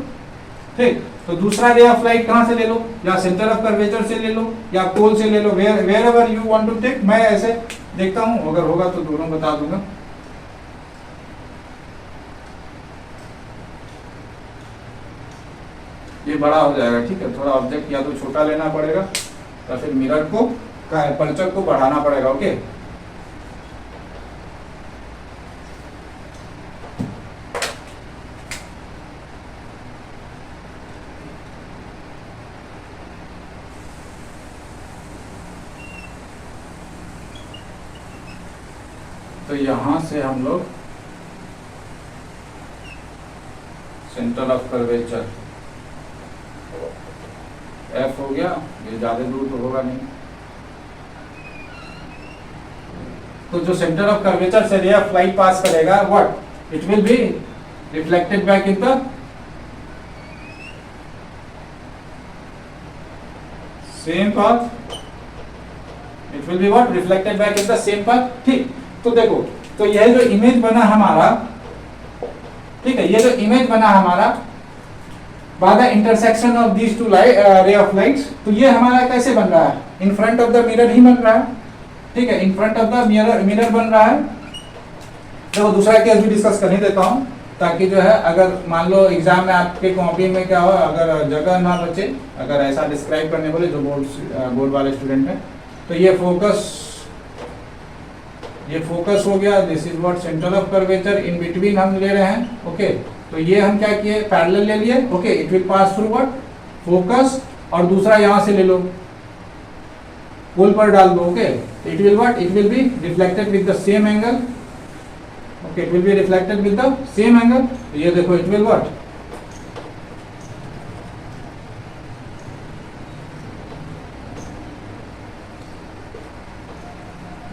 ठीक, तो दूसरा रे ऑफ लाइट कहां से ले लो, या सेंटर ऑफ कर्वेचर से ले लो, या पोल से ले लो, wherever you want to take. मैं ऐसे देखता हूं, अगर होगा तो दोनों बता दूंगा। ये बड़ा हो जाएगा, ठीक है, थोड़ा ऑब्जेक्ट या तो छोटा लेना पड़ेगा या फिर मिरर को अपर्चर को बढ़ाना पड़ेगा। ओके, तो यहां से हम लोग सेंटर ऑफ कर्वेचर एफ हो गया, ये ज्यादा दूर तो होगा नहीं। तो जो सेंटर ऑफ कर्वेचर से रे ऑफ लाइट पास करेगा, what it will be reflected back in the same path, it will be what reflected back in the same path. ठीक, तो देखो, तो यह जो इमेज बना हमारा, ठीक है, ये जो इमेज बना हमारा by the intersection of these two ray of lights, तो ये हमारा कैसे बन रहा है, in front of the mirror ही बन रहा है। ठीक है, in front of the mirror बन रहा है। देखो दूसरा केस भी डिस्कस कर ही देता हूँ, ताकि जो है अगर मान लो एग्जाम में आपके कॉपी में क्या हो, अगर जगह ना बचे, अगर ऐसा डिस्क्राइब करने बोले जो बोर्ड वाले स्टूडेंट हैं, तो ये फोकस हो गया, this is what centre of curvature, in between हम ले रहे हैं। ओके, तो ये हम क्या किए, पैरेलल ले लिए। Okay, it will pass through what focus, और दूसरा यहां से ले लो, पोल पर डाल दो। Okay, it will what, it will be reflected with the same angle. Okay, it will be reflected with the same angle. तो ये देखो, इट विल व्हाट,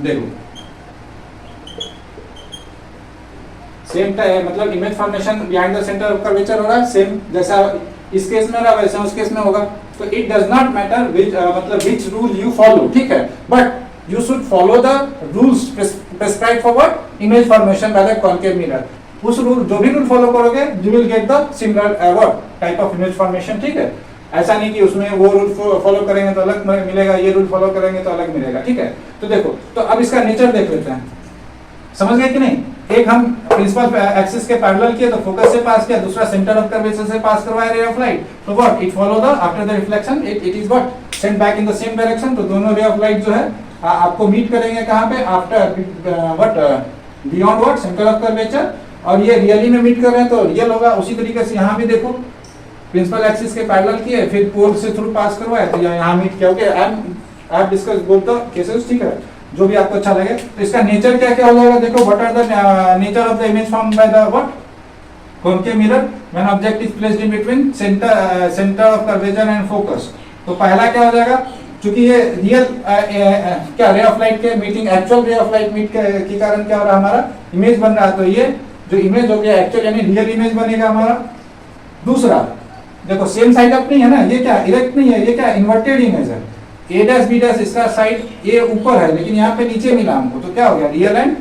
देखो सेम मतलब image formation behind the centre of curvature हो रहा है, same जैसा इस केस में रहा वैसा उस केस में होगा। तो it does not matter which मतलब विच रूल यू फॉलो, ठीक है, but you should follow the rules prescribe for what image formation by the concave mirror. उस रूल, जो भी रूल फॉलो करोगे, you will get the similar what type of image formation. ठीक है, ऐसा नहीं कि उसमें वो रूल फॉलो करेंगे तो अलग मिलेगा, ये रूल फॉलो करेंगे तो अलग मिलेगा। ठीक है, तो देखो, तो अब इसका नेचर देख लेते हैं, समझ गए कि नहीं। एक हम प्रिंसिपल एक्सिस के पैरेलल किए तो फोकस से पास किया, दूसरा सेंटर ऑफ कर्वेचर से पास करवाया रे ऑफ लाइट, तो what it follow the after the reflection it is what Saint back in the same direction. तो दोनों रे ऑफ लाइट जो है आपको मीट करेंगे कहां पे, after what beyond what centre of curvature, और ये रियली में मीट कर रहे हैं तो रियल होगा। उसी तरीके से यहाँ भी देखो, प्रिंसिपल एक्सिस के पैरेलल किए, फिर पोल से थ्रू पास करवाया तो यहाँ मीट किया। Okay, I have discuss both the cases, ठीक है, जो भी आपको अच्छा लगे। तो इसका नेचर क्या क्या हो जाएगा, देखो, what are the nature of the image formed by the what concave mirror when object is placed in between centre of curvature and focus. तो पहला क्या हो जाएगा, क्योंकि ये रियल क्या रे ऑफ लाइट के meeting, actual ray of light meet के कारण क्या हो रहा है, हमारा इमेज बन रहा है। तो ये जो इमेज हो गया एक्चुअल यानी रियल इमेज बनेगा हमारा। दूसरा देखो, सेम साइड अप नहीं है ना, ये क्या इरेक्ट नहीं है, ये क्या इन्वर्टेड इमेज है। ए डैश बी डैश इसका साइड ए ऊपर है, लेकिन यहाँ पे नीचे मिला हमको, तो क्या हो गया, real and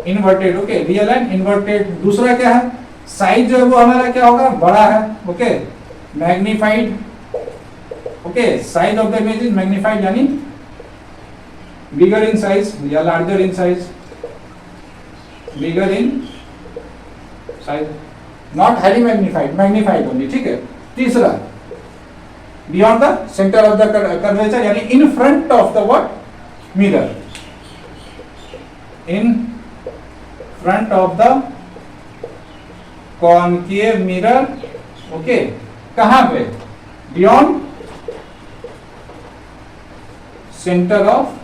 inverted. Okay, real and inverted. दूसरा क्या है, साइज जो है वो हमारा क्या होगा, बड़ा है। Okay, magnified. Okay, size of the image is magnified यानी बिगर इन साइज या larger in size, bigger in size, not highly magnified, magnified only. ठीक है। तीसरा, beyond the centre of the curvature यानी in front of the what mirror, in front of the concave mirror. Okay, कहां पे, beyond centre of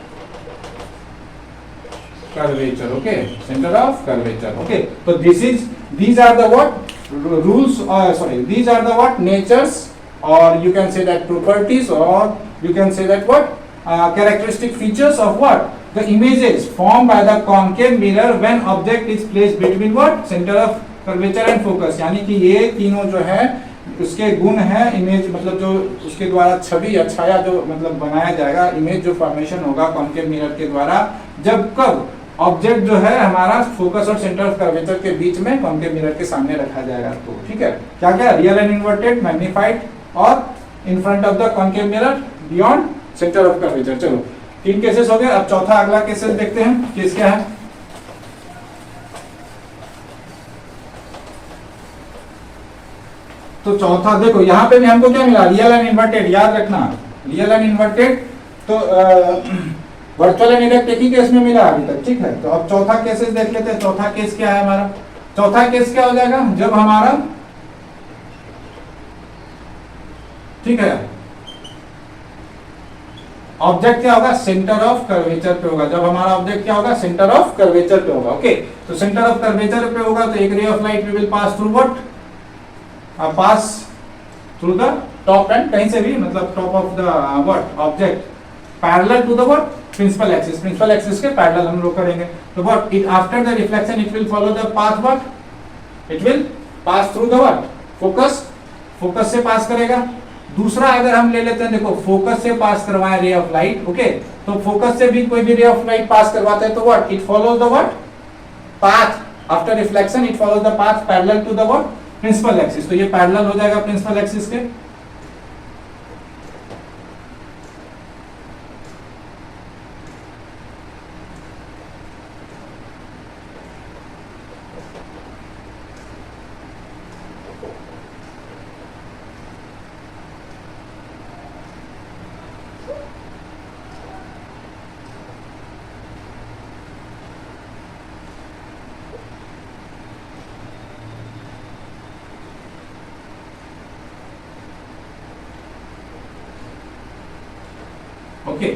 curvature. Okay, centre of curvature. Okay, तो these are the what rules, these are the what natures, or you can say that properties, or you can say that what characteristic features of what the images formed by the concave mirror when object is placed between what center of curvature and focus। यानी कि ये तीनों जो है उसके गुण है, image मतलब जो उसके द्वारा छवि या छाया जो मतलब बनाया जाएगा, इमेज जो फॉर्मेशन होगा कॉन्केव मिरर के द्वारा, जब कब ऑब्जेक्ट जो है हमारा फोकस और सेंटर ऑफ कर्वेचर के बीच में कॉन्केव मिरर के सामने रखा जाएगा। तो ठीक है, क्या क्या, रियल एंड इन्वर्टेड, मैग्नीफाइड और इन front of the concave mirror, beyond centre of curvature. चलो, 3 केसेस हो गए। अब चौथा अगला केसेस देखते हैं, केस क्या है। तो चौथा देखो, यहां पे भी हमको क्या मिला, रियल एंड इन्वर्टेड। याद रखना, रियल एंड इन्वर्टेड तो वर्चुअल एंड इरेक्ट एक ही केस में मिला अभी तक। ठीक है, तो अब चौथा केसेस देख लेते हैं। चौथा केस क्या है हमारा, चौथा केस क्या हो जाएगा, जब हमारा, ठीक है, ऑब्जेक्ट क्या होगा, सेंटर ऑफ कर्वेचर पे होगा। जब हमारा ऑब्जेक्ट क्या होगा, सेंटर ऑफ कर्वेचर पे होगा। ओके, तो सेंटर ऑफ कर्वेचर पे होगा तो एक ray of light will pass through what, pass through the top end, कहीं से भी मतलब top of the what object, parallel to the what principal axis, principal axis के पैरेलल हम लोग करेंगे। तो what it after the reflection it will follow the path what, it will pass through the what focus, focus से pass करेगा। दूसरा अगर हम ले लेते हैं, देखो फोकस से पास करवाए रे ऑफ लाइट, ओके, तो फोकस से भी कोई भी रे ऑफ लाइट पास करवाते हैं तो what it follows the what path after reflection, it follows the path parallel to the what principal axis. तो ये पैरेलल हो जाएगा प्रिंसिपल एक्सिस के। ओके,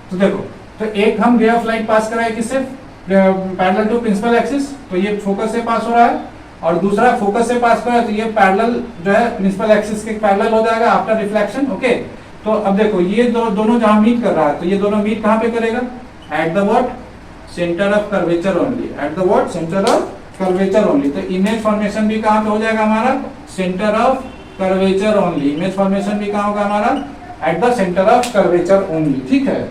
तो देखो, तो एक हम रे ऑफ लाइट पास कराए किससे, पैरेलल टू प्रिंसिपल एक्सिस, तो ये फोकस से पास हो रहा है, और दूसरा फोकस से पास कर रहा है तो ये पैरेलल जो है प्रिंसिपल एक्सिस के पैरेलल हो जाएगा आफ्टर रिफ्लेक्शन। ओके, तो अब देखो ये दोनों जहां मीट कर रहा है तो ये दोनों मीट कहां पे करेगा, at the what centre of curvature only, at the what centre of curvature only. तो इमेज फॉर्मेशन भी कहां पे हो जाएगा हमारा, centre of curvature only, image formation भी कहां होगा हमारा, eight the centre of curvature only. ठीक है,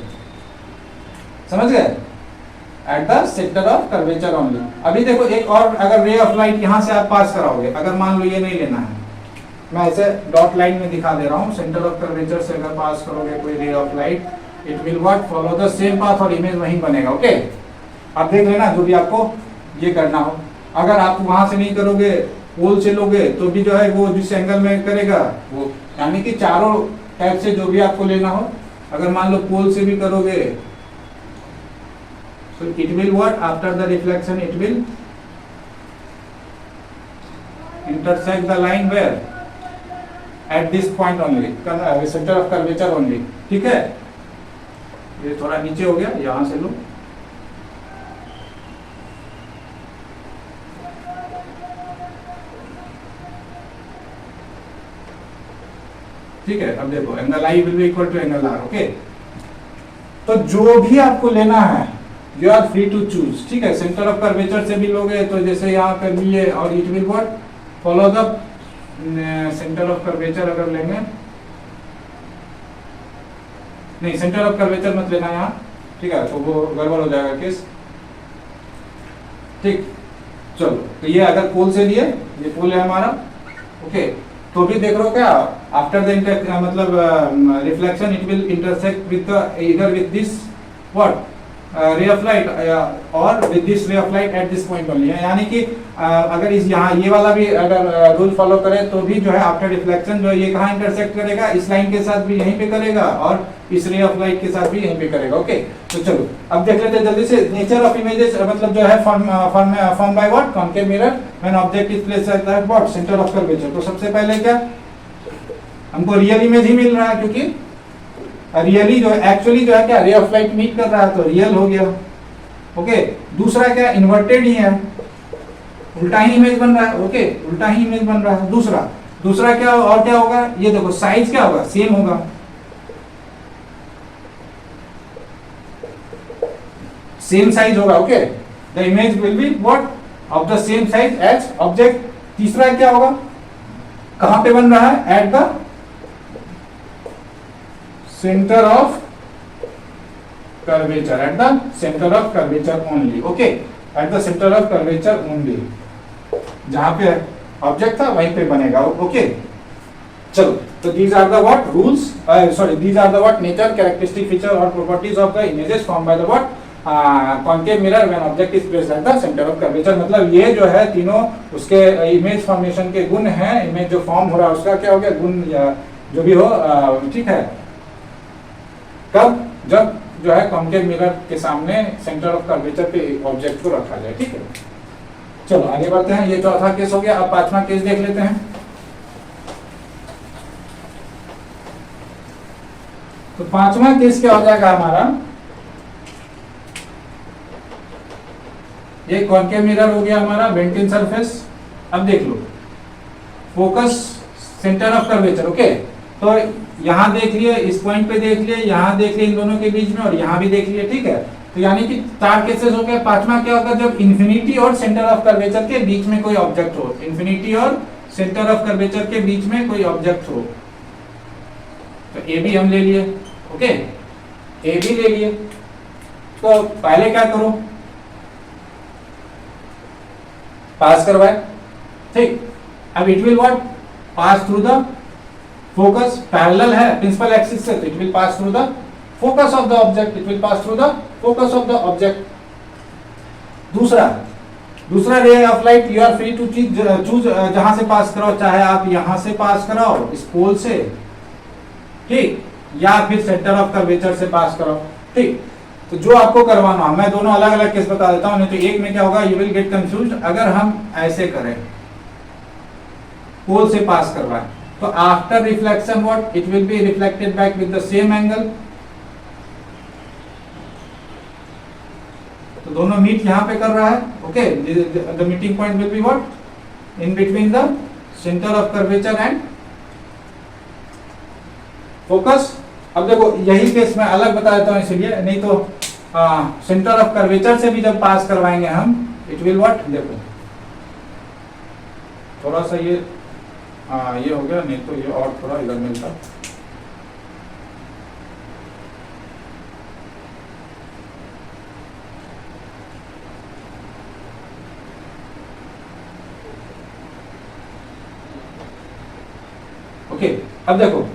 समझ गए, eight the centre of curvature only. अभी देखो एक और, अगर रे ऑफ लाइट यहां से आप पास कराओगे, अगर मान लो ये नहीं लेना है, मैं ऐसे डॉट लाइन में दिखा दे रहा हूं, सेंटर ऑफ कर्वेचर से अगर पास करोगे कोई रे of light, it will what follow the same path और इमेज वहीं बनेगा। ओके, आप देख लेना जो भी आपको ये करना हो। अगर आप वहां से नहीं करोगे, पोल से लोगे तो भी जो है वो जिस एंगल में करेगा वो, यानी कि चारों टाइप से जो भी आपको लेना हो, अगर मान लो पोल से भी करोगे so it will what after the reflection it will intersect the line where at this point only, center of curvature only। ठीक है, ये थोड़ा नीचे हो गया, यहां से लो, ठीक है। अब देखो angle I will be equal to angle R. Okay, तो जो भी आपको लेना है you are free to choose. ठीक है, सेंटर ऑफ कर्वेचर से भी लोगे तो जैसे यहाँ कर लिए, और it will what follow the centre of curvature. अगर लेंगे नहीं, सेंटर ऑफ कर्वेचर मत लेना यहाँ, ठीक है, तो वो गड़बड़ हो जाएगा केस। ठीक, चलो, तो ये अगर पोल से लिए, ये पोल है हमारा। ओके, तो भी देख रहे हो क्या, आफ्टर द मतलब reflection it will intersect with the इधर with this what ray of light और with this ray of light at this point only. यानी कि अगर इस यहाँ ये वाला भी अगर रूल फॉलो करें तो भी जो है आफ्टर रिफ्लेक्शन जो है ये कहाँ इंटरसेक्ट करेगा, इस लाइन के साथ भी यहीं पे करेगा और इस रे ऑफ लाइट के साथ भी यहीं पे करेगा। ओके, तो चलो अब देख लेते हैं जल्दी से। नेचर ऑफ इमेजेस मतलब जो है form by what, concave mirror when object is placed at the what centre of curvature. तो सबसे पहले क्या, हमको रियल इमेज ही मिल रहा है, क्योंकि रियली जो है एक्चुअली जो है क्या रे ऑफ लाइट मीट कर रहा है तो रियल हो गया। ओके, दूसरा क्या, इन्वर्टेड ही है, उल्टा ही इमेज बन रहा है। ओके, उल्टा ही इमेज बन रहा है। दूसरा क्या, और क्या होगा, ये देखो साइज क्या होगा, सेम होगा, सेम साइज होगा। Okay, the image will be what of the same size as object. तीसरा क्या होगा, कहां पे बन रहा है, at the centre of curvature, at the centre of curvature only. Okay, at the centre of curvature only, जहां पे ऑब्जेक्ट था वहीं पे बनेगा। ओके, चलो, तो these are the what rules, sorry, these are the what nature, characteristic feature or properties of the images formed by the what concave mirror when object is placed at the center of curvature। मतलब ये जो है तीनों उसके image formation के गुण हैं, image जो फॉर्म हो रहा है उसका क्या हो गया गुण, जो भी हो, ठीक है। कब, जब जो है कॉन्केव मिरर के सामने सेंटर ऑफ कर्वेचर पे ऑब्जेक्ट को रखा जाए। ठीक है, चलो आगे बढ़ते हैं। ये चौथा केस हो गया, अब पांचवा केस देख लेते हैं। तो पांचवा केस क्या हो जाएगा हमारा, ये कॉन्केव मिरर हो गया हमारा, बेंट इन सरफेस। अब देख लो focus centre of curvature, okay. तो यहां देख लिए, इस पॉइंट पे देख लिए, यहां देख लिए इन दोनों के बीच में, और यहां भी देख लिए, ठीक है। तो यानी कि 4 केसेस हो गए। पांचवा क्या होगा, जब इंफिनिटी और सेंटर ऑफ कर्वेचर के बीच में कोई ऑब्जेक्ट हो, इंफिनिटी और सेंटर ऑफ कर्वेचर के बीच में कोई ऑब्जेक्ट हो। तो ए भी हम ले लिए, ओके, ए भी ले लिए। तो पहले क्या करो, पास करवाए, ठीक। अब it will what, pass through the focus, parallel है प्रिंसिपल एक्सिस से, तो it will pass through the focus of the object, it will pass through the focus of the object. दूसरा ray of light you are free to choose जहां से पास कराओ, चाहे आप यहां से पास कराओ इस पोल से, ठीक, या फिर सेंटर ऑफ कर्वेचर से पास कराओ, ठीक। तो जो आपको करवाना, मैं दोनों अलग अलग केस बता देता हूं, नहीं तो एक में क्या होगा, यू विल गेट कंफ्यूज्ड। अगर हम ऐसे करें, पोल से पास करवाएं, तो after reflection what, it will be reflected back with the same angle. तो दोनों मीट यहां पे कर रहा है, okay. The meeting point will be what, in between the centre of curvature and focus. अब देखो यही केस मैं अलग बता देता हूं इसलिए, नहीं तो सेंटर ऑफ कर्वेचर से भी जब पास करवाएंगे हम, इट विल व्हाट, देखो थोड़ा सा ये ये हो गया, नहीं तो ये और थोड़ा इधर मिलता। ओके, अब देखो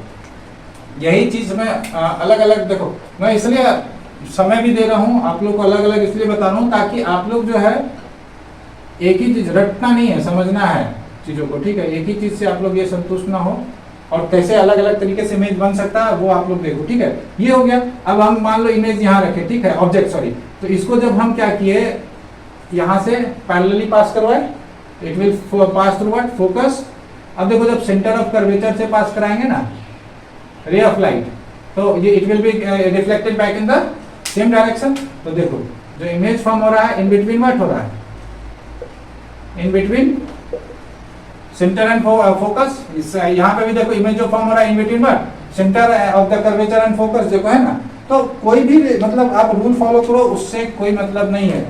यही चीज मैं अलग अलग, देखो मैं इसलिए समय भी दे रहा हूं आप लोग को, अलग अलग इसलिए बता रहा हूं ताकि आप लोग जो है एक ही चीज रटना नहीं है, समझना है चीजों को, ठीक है। एक ही चीज से आप लोग ये संतुष्ट ना हो, और कैसे अलग अलग तरीके से इमेज बन सकता है वो आप लोग देखो, ठीक है। ये हो गया। अब हम मान लो इमेज यहाँ रखे, ठीक है, ऑब्जेक्ट सॉरी, तो इसको जब हम क्या किए, यहां से पैरेलली पास करवाए, it will pass through what, focus. अब देखो जब सेंटर ऑफ कर्वेचर से पास कराएंगे ना रे ऑफ लाइट, तो ये it will be reflected back in the same direction. तो देखो जो इमेज फॉर्म हो रहा है, इन बिटवीन व्हाट हो रहा है, इन बिटवीन सेंटर एंड फोकस। यहाँ पे भी देखो इमेज जो फॉर्म हो रहा है, इन between what, centre of the curvature and focus, देखो है ना। तो कोई भी मतलब आप रूल फॉलो करो, उससे कोई मतलब नहीं है,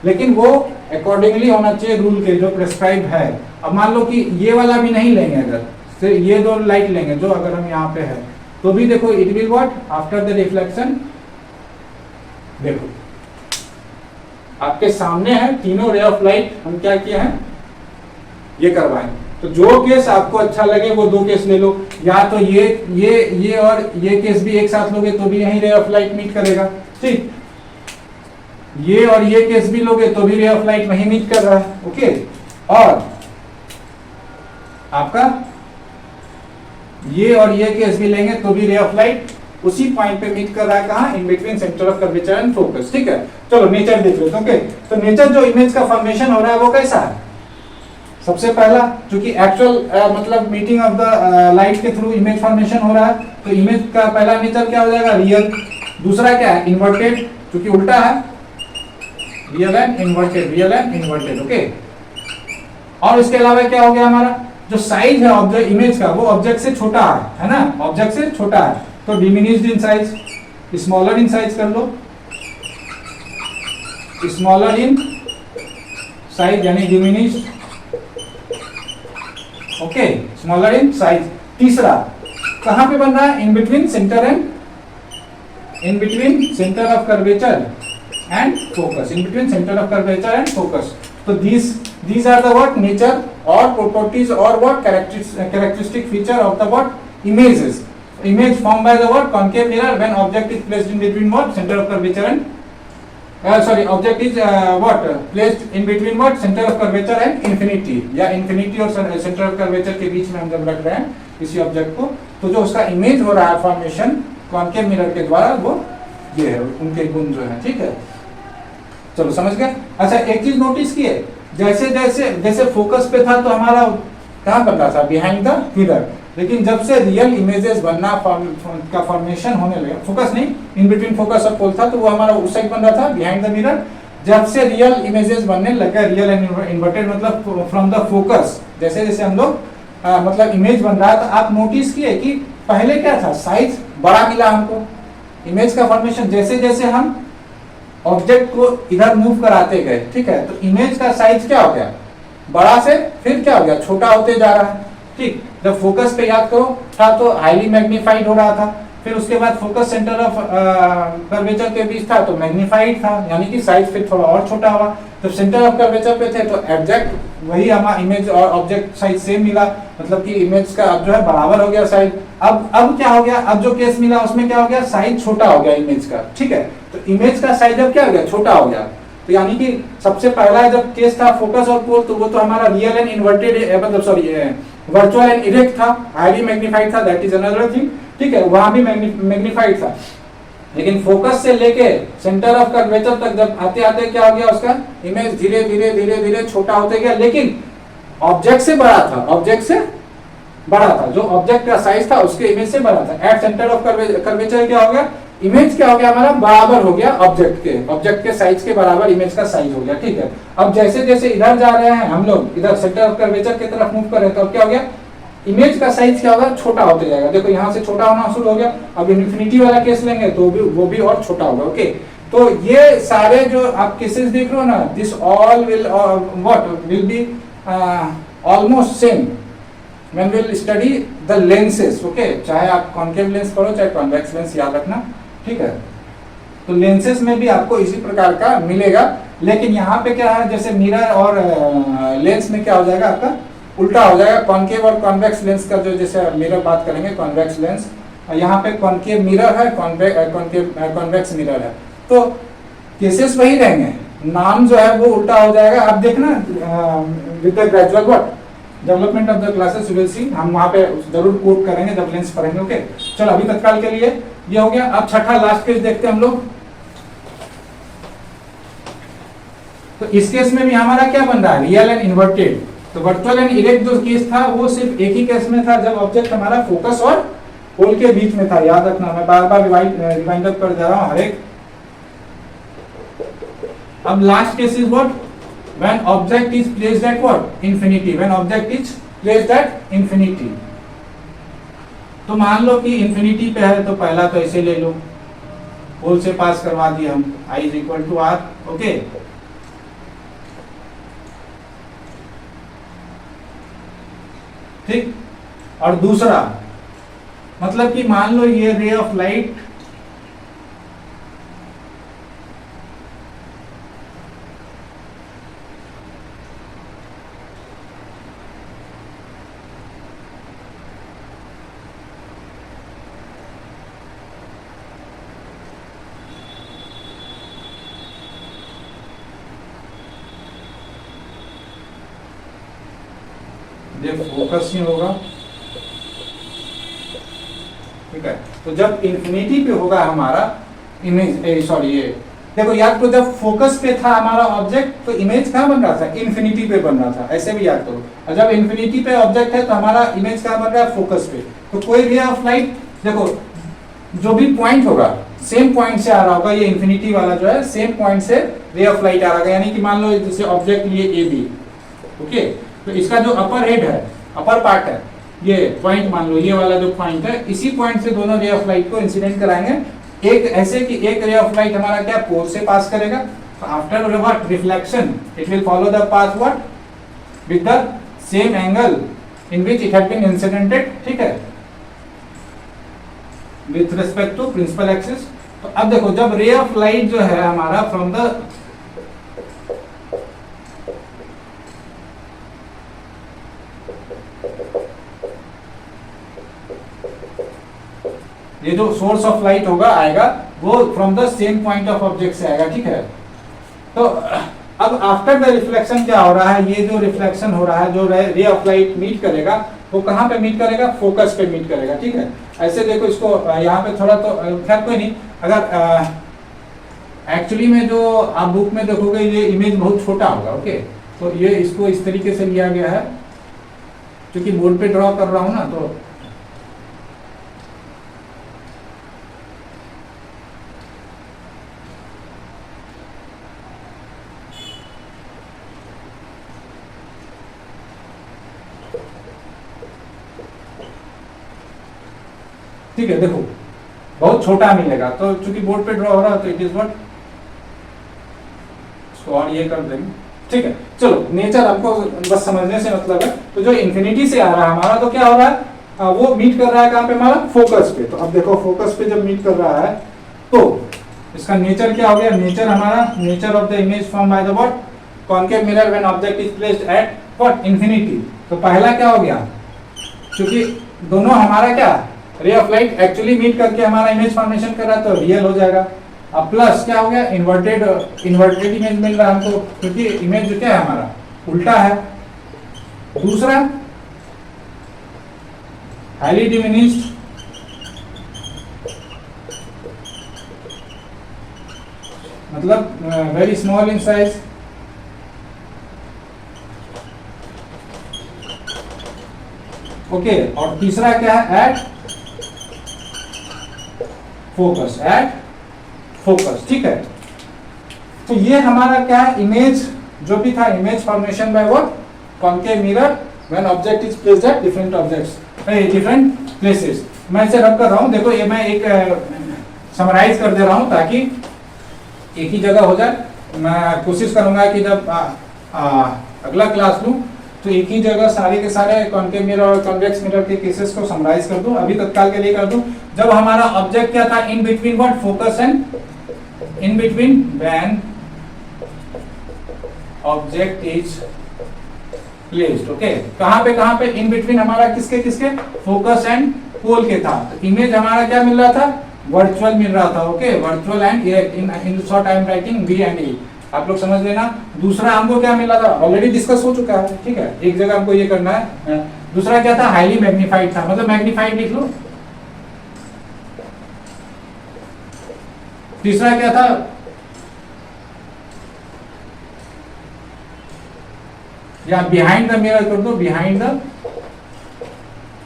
लेकिन वो अकॉर्डिंगली होना चाहिए रूल के जो प्रेस्क्राइब है। अब मान लो कि ये वाला भी नहीं लेंगे, अगर तो ये दो लाइट लेंगे जो अगर हम यहाँ पे है, तो भी देखो it will what, after the reflection, देखो आपके सामने है तीनों रे ऑफ लाइट, हम क्या किए हैं, ये करवाएं। तो जो केस आपको अच्छा लगे वो दो केस ले लो, या तो ये और ये केस भी एक साथ लोगे तो भी यही रे ऑफ लाइट मीट करेगा, ठीक। ये और ये केस भी लोगे तो भी रे ऑफ लाइट वही मीट कर रहा है, ओके। और आपका ये और ये केस भी लेंगे तो भी रे ऑफ लाइट उसी पॉइंट पे मीट कर रहा है, कहां, इन between centre of curvature and focus, ठीक है। चलो नेचर देख लो, ओके। तो नेचर जो इमेज का फॉर्मेशन हो रहा है वो कैसा है, सबसे पहला चूंकि एक्चुअल मतलब मीटिंग ऑफ द लाइट के थ्रू इमेज फॉर्मेशन हो रहा है, तो इमेज का पहला नेचर क्या हो जाएगा, रियल। दूसरा क्या है, इन्वर्टेड, क्योंकि उल्टा है, real and inverted, real and inverted, okay. और इसके अलावा क्या हो गया, हमारा जो साइज है ऑब्जेक्ट इमेज का वो ऑब्जेक्ट से छोटा है ना, ऑब्जेक्ट से छोटा है, तो diminished in size, smaller in size कर लो, स्मॉलर इन साइज यानी diminished, okay, smaller in size. तीसरा कहां पे बन रहा है, इन between centre and, in between centre of curvature and focus, in between centre of curvature and focus. तो these are the what nature or properties or what characteristic feature of the what images, image formed by the what concave mirror when object is placed in between what center of curvature and object is what placed in between what center of curvature and infinity, या infinity और center of curvature के बीच में हम जब रख रहे हैं किसी ऑब्जेक्ट को, तो जो उसका इमेज हो रहा है फॉर्मेशन कॉन्केव मिरर के द्वारा, वो ये है, उनके गुण जो है, ठीक है। चलो समझ गए। अच्छा एक चीज नोटिस की है, जैसे जैसे जैसे फोकस पे था तो हमारा कहाँ बन रहा था, बिहाइंड द मिरर, लेकिन जब से रियल इमेजेस बनना का फॉर्मेशन होने लगा, फोकस नहीं, इन बिटवीन फोकस और पोल था, तो वो हमारा उस साइड बन रहा था बिहाइंड द मिरर। जब से रियल इमेजेस बनने लगा, रियल एंड इन्वर्टेड मतलब फ्रॉम द फोकस, जैसे जैसे हम लोग मतलब इमेज बन रहा था, आप नोटिस किए कि पहले क्या था, साइज बड़ा मिला हमको, इमेज का फॉर्मेशन जैसे जैसे हम ऑब्जेक्ट को इधर मूव कराते गए, ठीक है, तो इमेज का साइज क्या हो गया, बड़ा से फिर क्या हो गया, छोटा होते जा रहा है। ठीक, जब फोकस पे याद करो था तो हाईली मैग्नीफाइड हो रहा था, फिर उसके बाद फोकस सेंटर ऑफ कर्वेचर के बीच था तो मैग्नीफाइड था, यानी कि साइज फिर थोड़ा और छोटा हुआ। जब सेंटर ऑफ कर्वेचर पे थे तो एग्जैक्ट वही हमारा इमेज और ऑब्जेक्ट साइज सेम मिला, मतलब कि इमेज का अब जो है बराबर हो गया साइज। अब क्या हो गया, अब जो केस मिला उसमें क्या हो गया, साइज छोटा हो गया इमेज का, ठीक है, तो इमेज का साइज अब क्या हो गया, छोटा हो गया। तो यानी कि सबसे पहला जब केस था फोकस और पोल, तो वो तो हमारा रियल एंड इन्वर्टेड मतलब सॉरी वर्चुअल एंड इरेक्ट था, हाईली मैग्नीफाइड था, दैट इज अनदर थिंग, ठीक है, वहां भी मैग्नीफाइड था। लेकिन फोकस से लेके सेंटर ऑफ कर्वेचर तक जब आते आते क्या हो गया, उसका इमेज धीरे धीरे धीरे धीरे छोटा होते गया, लेकिन ऑब्जेक्ट से बड़ा था, ऑब्जेक्ट से बड़ा था, जो ऑब्जेक्ट का साइज था उसके इमेज से बड़ा था। एट सेंटर ऑफ कर्वेचर क्या हो गया, इमेज क्या हो गया हमारा, बराबर हो गया ऑब्जेक्ट के साइज के बराबर इमेज का साइज हो गया, ठीक है। अब जैसे जैसे इधर जा रहे हैं हम लोग, इधर सेंटर ऑफ कर्वेचर की तरफ मूव कर रहे हैं, तो अब क्या हो गया, इमेज का साइज क्या होगा, छोटा होते जाएगा। देखो यहाँ से छोटा होना शुरू हो गया, अब इन्फिनिटी वाला केस लेंगे तो वो भी और छोटा होगा, ओके। तो ये सारे जो आप केसेस देख रहे हो ना, this all will what will be almost same when we'll study the lenses, okay, चाहे आप कॉन्केव लेंस पढ़ो चाहे कॉन्वेक्स लेंस, याद रखना, ठीक है। तो लेंसेज में भी आपको इसी प्रकार का मिलेगा, लेकिन यहाँ पे क्या है, जैसे मिरर और लेंस में क्या हो जाएगा, आपका उल्टा हो जाएगा। कॉन्केव और कॉन्वेक्स लेंस का जो, जैसे मिरर बात करेंगे कॉन्वेक्स लेंस, यहाँ पे कॉन्केव मिरर है, कॉन्वेक्स मिरर है, तो केसेस वही रहेंगे, नाम जो है वो उल्टा हो जाएगा। आप देखना with the gradual what development of the classes you will see, हम वहां पे जरूर कोट करेंगे जब लेंस पढ़ेंगे, ओके। चलो अभी तत्काल के लिए ये हो गया। अब छठा लास्ट केस देखते हैं हम लोग। तो इस केस में भी हमारा क्या बन रहा है, रियल एंड इन्वर्टेड। तो वर्चुअल एंड इरेक्ट जो केस था वो सिर्फ एक ही केस में था, जब ऑब्जेक्ट हमारा फोकस और पोल के बीच में था, याद रखना, मैं बार बार रिवाइंड अप कर दे रहा हूं हर एक। अब last case is what, when object is placed at what, infinity, when object is placed at infinity। तो मान लो कि infinity पे है, तो पहला तो ऐसे ले लो, पोल से पास करवा दिया हम, I is equal to R, okay. ठीक, और दूसरा मतलब कि मान लो ये रे ऑफ लाइट फोकस ही होगा, ठीक है। तो जब इंफिनिटी पे होगा हमारा इमेज, सॉरी ये देखो याद करो, जब फोकस पे था हमारा ऑब्जेक्ट तो इमेज कहाँ बन रहा था, इन्फिनिटी पे बन रहा था, ऐसे भी याद करो। और जब इन्फिनिटी पे ऑब्जेक्ट है तो हमारा इमेज कहाँ बन रहा है, फोकस पे। तो कोई रे ऑफ लाइट देखो जो भी पॉइंट होगा सेम पॉइंट से आ रहा होगा, ये इन्फिनिटी वाला जो है सेम पॉइंट से रे ऑफ लाइट आ रहा है, यानी कि मान लो जैसे ऑब्जेक्ट लिए ए बी, ओके, तो इसका जो अपर हेड है, अपर पार्ट है, ये पॉइंट मान लो, ये वाला जो पॉइंट है, इसी पॉइंट से दोनों रे ऑफ लाइट को इंसिडेंट कराएंगे। एक ऐसे कि एक रे ऑफ लाइट हमारा क्या पोल से पास करेगा, तो after what reflection it will follow the path what with the same angle in which it had been incidented, ठीक है, with respect to principal axis. तो अब देखो जब रे ऑफ लाइट जो है हमारा फ्रॉम द ये जो सोर्स ऑफ लाइट होगा आएगा वो from the same point of object से आएगा, ठीक है। तो अब आफ्टर द रिफ्लेक्शन क्या हो रहा है, ये जो रिफ्लेक्शन हो रहा है, जो रे ऑफ लाइट मीट करेगा वो कहाँ पे मीट करेगा, फोकस पे मीट करेगा, ठीक है। ऐसे देखो इसको यहाँ पे थोड़ा तो खैर कोई नहीं, अगर एक्चुअली में जो आप बुक में देखोगे ये इमेज बहुत छोटा होगा, ओके, तो ये इसको इस तरीके से लिया गया है, क्योंकि बोर्ड पे ड्रॉ कर रहा हूँ ना, तो ठीक है, देखो बहुत छोटा मिलेगा, तो चूंकि बोर्ड पे ड्रॉ हो रहा है तो इट इज व्हाट, इसको और ये कर देंगे, ठीक है। चलो नेचर आपको बस समझने से मतलब है। तो जो इन्फिनिटी से आ रहा है हमारा, तो क्या हो रहा है, वो मीट कर रहा है कहाँ पे, हमारा फोकस पे। तो अब देखो फोकस पे जब मीट कर रहा है तो इसका नेचर क्या हो गया, नेचर हमारा, nature of the image form by the what, concave mirror when object is placed at what, infinity. तो पहला क्या हो गया, क्योंकि दोनों हमारा क्या, ray of light actually meet करके हमारा इमेज फॉर्मेशन कर रहा है, तो रियल हो जाएगा। अब प्लस क्या हो गया, इन्वर्टेड इमेज मिल रहा है हमको, क्योंकि इमेज जो क्या है हमारा उल्टा है। दूसरा हाईली डिमिनिश्ड, मतलब very small in size. Okay, और तीसरा क्या है, एट फोकस, एट फोकस, ठीक है। तो ये हमारा क्या है, इमेज जो भी था, image formation by what, concave mirror when object is placed at different objects, different places. मैं इसे रब कर रहा हूं, देखो ये मैं एक समराइज कर दे रहा हूं ताकि एक ही जगह हो जाए। मैं कोशिश करूंगा कि जब अगला क्लास लूं तो एक ही जगह सारे के सारे कॉन्केव मिरर और कॉन्वेक्स मिरर के केसेस को समराइज कर दूं। अभी तत्काल के लिए कर दूं, जब हमारा ऑब्जेक्ट क्या था, इन between what, focus and in between, when object is placed, okay. कहां पे इन बिटवीन हमारा किसके किसके, फोकस एंड पोल के था। तो इमेज हमारा क्या मिल रहा था, वर्चुअल मिल रहा था, okay, virtual and in short I am writing V and E, आप लोग समझ लेना। दूसरा हमको क्या मिला था, ऑलरेडी डिस्कस हो चुका है, ठीक है, एक जगह हमको ये करना है। दूसरा क्या था, हाईली मैग्नीफाइड था, मतलब मैग्नीफाइड लिख लो। तीसरा क्या था, या बिहाइंड द मिरर कर दो, बिहाइंड द।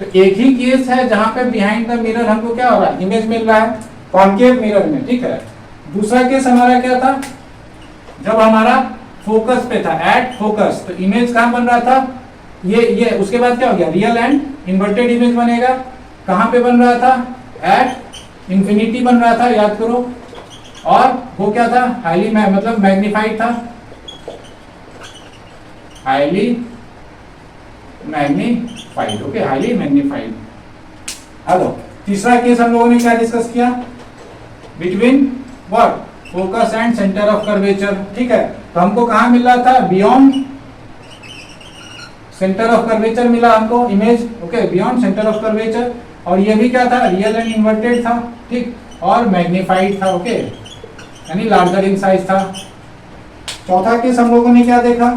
तो एक ही केस है जहां पे बिहाइंड द मिरर हमको क्या हो रहा है, इमेज मिल रहा है कॉन्केव मिरर में, ठीक है। दूसरा केस हमारा क्या था, जब हमारा फोकस पे था, एट फोकस, तो इमेज कहां बन रहा था, ये उसके बाद क्या हो गया, रियल एंड इन्वर्टेड इमेज बनेगा। कहां पे बन रहा था, एट इंफिनिटी बन रहा था, याद करो। और वो क्या था, हाईली मतलब मैग्नीफाइड था, highly magnified, okay, highly magnified. Hello, तीसरा केस हम लोगों ने क्या डिस्कस किया, between what, focus and centre of curvature, ठीक है। तो हमको कहां मिल रहा था, बियॉन्ड सेंटर ऑफ कर्वेचर मिला हमको image, okay, beyond centre of curvature. और ये भी क्या था, रियल एंड इन्वर्टेड था, ठीक, और मैग्नीफाइड था, ओके, यानी लार्जर इन साइज था। चौथा केस हम लोगों ने क्या देखा,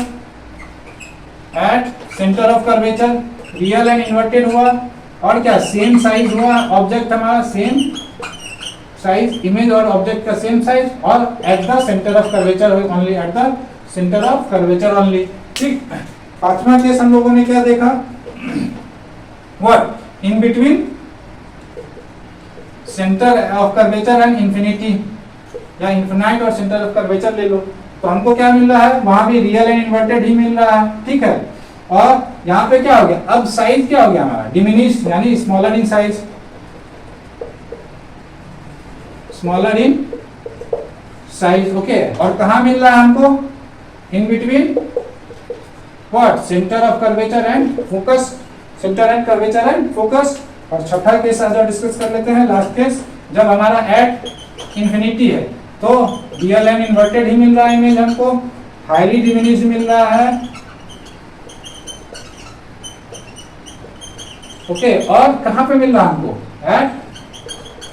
at centre of curvature real and inverted हुआ, और क्या, सेम साइज हुआ, ऑब्जेक्ट हमारा सेम साइज, इमेज और ऑब्जेक्ट का सेम साइज, और at the centre of curvature only, eight the centre of curvature only, ठीक। पांचवा केस हम लोगों ने क्या देखा, what, in between centre of curvature and infinity, या इन्फिनाइट और सेंटर ऑफ कर्वेचर ले लो। तो हमको क्या मिल रहा है, वहां भी रियल एंड इन्वर्टेड ही मिल रहा है, ठीक है। और यहाँ पे क्या हो गया, अब साइज क्या हो गया हमारा, डिमिनिश, यानी smaller in size, smaller in size, okay. और कहा मिल रहा है हमको, इन between what, centre of curvature and focus, centre and curvature and focus. और छठा केस आज डिस्कस कर लेते हैं, लास्ट केस, जब हमारा एट इंफिनिटी है, तो रियल एंड इन्वर्टेड ही मिल रहा है इमेज हमको, हाईली डिमिनिश्ड मिल रहा है, ओके। और कहां पे मिल रहा है हमको, एट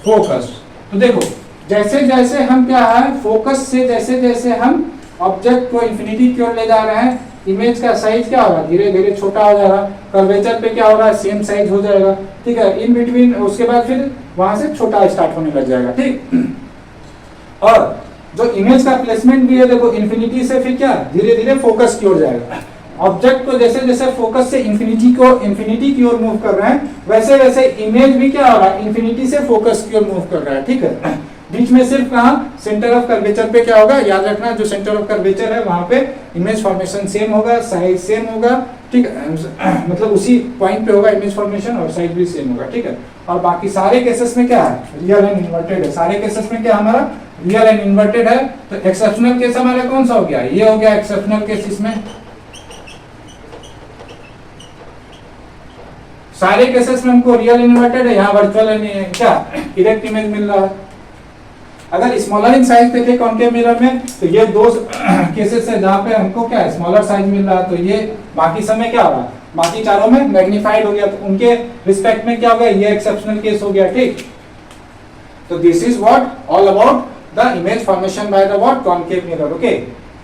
फोकस। तो देखो जैसे जैसे हम क्या है, फोकस से जैसे जैसे हम ऑब्जेक्ट को इंफिनिटी की ओर ले जा रहे हैं, इमेज का साइज क्या हो रहा है, धीरे धीरे छोटा हो जा रहा है। कर्वेचर पे क्या हो रहा है, सेम साइज हो जाएगा, ठीक है। इन बिटवीन उसके बाद फिर वहां से छोटा स्टार्ट होने लग जाएगा, ठीक। और जो इमेज का प्लेसमेंट भी है, देखो इंफिनिटी से फिर क्या, धीरे धीरे फोकस की ओर जाएगा। ऑब्जेक्ट को जैसे जैसे फोकस से इंफिनिटी की ओर मूव कर रहे हैं, वैसे वैसे इमेज भी क्या हो रहा है, इंफिनिटी से फोकस की ओर मूव कर रहा है, ठीक है। बीच में सिर्फ कहाँ, सेंटर ऑफ कर्वेचर पे क्या होगा, याद रखना, जो सेंटर ऑफ कर्वेचर है वहां पे इमेज फॉर्मेशन सेम होगा, साइज सेम होगा, ठीक है। मतलब उसी पॉइंट पे होगा इमेज फॉर्मेशन, और साइज भी सेम होगा, ठीक है। और बाकी सारे केसेस में क्या है, रियल एंड इन्वर्टेड है। सारे केसेस में क्या हमारा रियल एंड इन्वर्टेड है। तो एक्सेप्शनल केस हमारा कौन सा हो गया, ये हो गया एक्सेप्शनल केस। इसमें सारे केसेस में हमको रियल इन्वर्टेड है, यहाँ वर्चुअल एंड क्या इरेक्ट इमेज मिल रहा है। अगर स्मॉलर इन साइज देखे कॉन्केव मिरर में, तो ये दो केसेस है जहाँ पे हमको क्या है स्मॉलर साइज मिल रहा है। तो ये बाकी समय क्या हो रहा है, बाकी चारों में मैग्नीफाइड हो गया। तो उनके रिस्पेक्ट में क्या हो गया, ये एक्सेप्शनल केस हो गया। ठीक, तो this is what all about the image formation by the what concave mirror. Okay,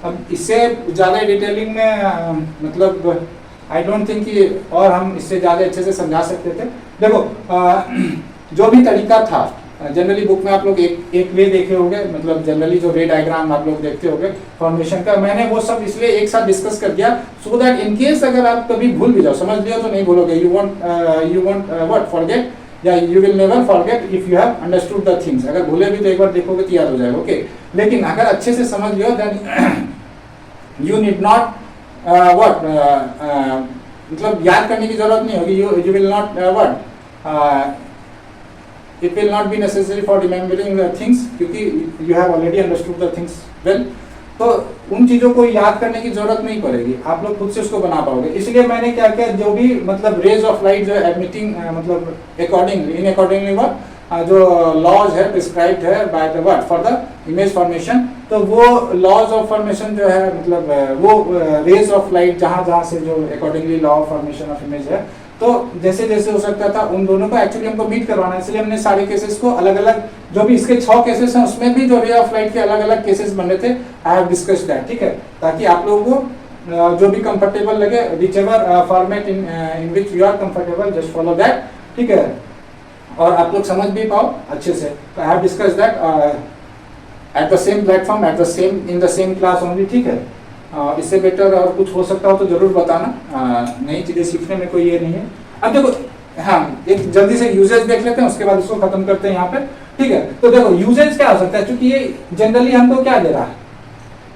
अब इससे ज्यादा डिटेलिंग में मतलब आई डोंट थिंक कि और हम इससे ज्यादा अच्छे से समझा सकते थे। देखो जो भी तरीका था, जनरली बुक में आप लोग एक वे देखे होंगे, मतलब जनरली जो रे डायग्राम आप लोग देखते होंगे फॉर्मेशन का, मैंने वो सब इसलिए एक साथ डिस्कस कर दिया सो दैट इन केस अगर आप कभी भूल भी जाओ, समझ लियो तो नहीं भूलोगे। यू वॉन्ट व्हाट फॉरगेट, या you will never forget if you have understood the things. अगर भूले भी तो एक बार देखोगे तो याद हो जाएगा। ओके, लेकिन अगर अच्छे से समझ लियो then you need not what मतलब याद करने की जरूरत नहीं होगी। You will not what it will not be necessary for remembering the things, क्योंकि you have already understood the things well। तो उन चीजों को याद करने की जरूरत नहीं पड़ेगी, आप लोग खुद से उसको बना पाओगे। इसलिए मैंने क्या किया, जो भी मतलब रेज ऑफ लाइट जो एमिटिंग मतलब अकॉर्डिंगली इन अकॉर्डिंगली व्हाट जो लॉज है प्रिस्क्राइब्ड है bye the what for the image formation, तो वो लॉज ऑफ फॉर्मेशन जो है मतलब वो रेज ऑफ लाइट जहां जहां से जो accordingly law of formation of image है, तो जैसे जैसे हो सकता था उन दोनों को एक्चुअली हमको मीट करवाना है। इसलिए हमने सारे केसेस को अलग अलग, जो भी इसके 6 केसेस हैं उसमें भी जो रे ऑफ लाइट के अलग अलग केसेस बने थे, आई हैव डिस्कस्ड दैट। ठीक है, ताकि आप लोगों को जो भी कंफर्टेबल लगे, whichever format in which you are comfortable, just follow that. ठीक है, और आप लोग समझ भी पाओ अच्छे से। तो I have discussed that at the same platform, at the same in the same class only. ठीक है, इससे बेटर और कुछ हो सकता हो तो जरूर बताना, नई चीजें सीखने में कोई ये नहीं है। अब देखो, हाँ एक जल्दी से यूजेज देख लेते हैं, उसके बाद इसको खत्म करते हैं यहाँ पे। ठीक है, तो देखो यूजेज क्या हो सकता है, क्योंकि ये जनरली हमको क्या दे रहा है,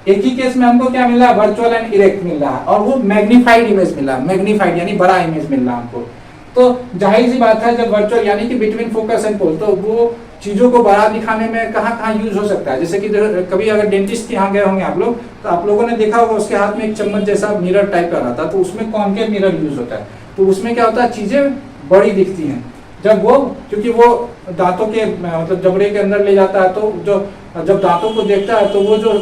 एक ही केस में हमको क्या मिल रहा है, वर्चुअल एंड इरेक्ट मिल रहा है, और वो मैग्नीफाइड इमेज मिल रहा है, मैग्नीफाइड यानी बड़ा इमेज मिल रहा है हमको। तो जाहिर सी बात है जब वर्चुअल यानी कि बिटवीन फोकस एंड पोल, तो वो चीजों को बड़ा दिखाने में कहाँ कहाँ यूज हो सकता है। जैसे कि कभी अगर डेंटिस्ट के यहाँ गए होंगे आप लोग, तो आप लोगों ने देखा होगा उसके हाथ में एक चम्मच जैसा मिरर टाइप का रहता है, तो उसमें कॉन्केव मिरर यूज होता है। तो उसमें क्या होता है, चीजें बड़ी दिखती हैं जब वो, क्योंकि वो दांतों के मतलब जबड़े के अंदर ले जाता है, तो जो जब दांतों को देखता है तो वो जो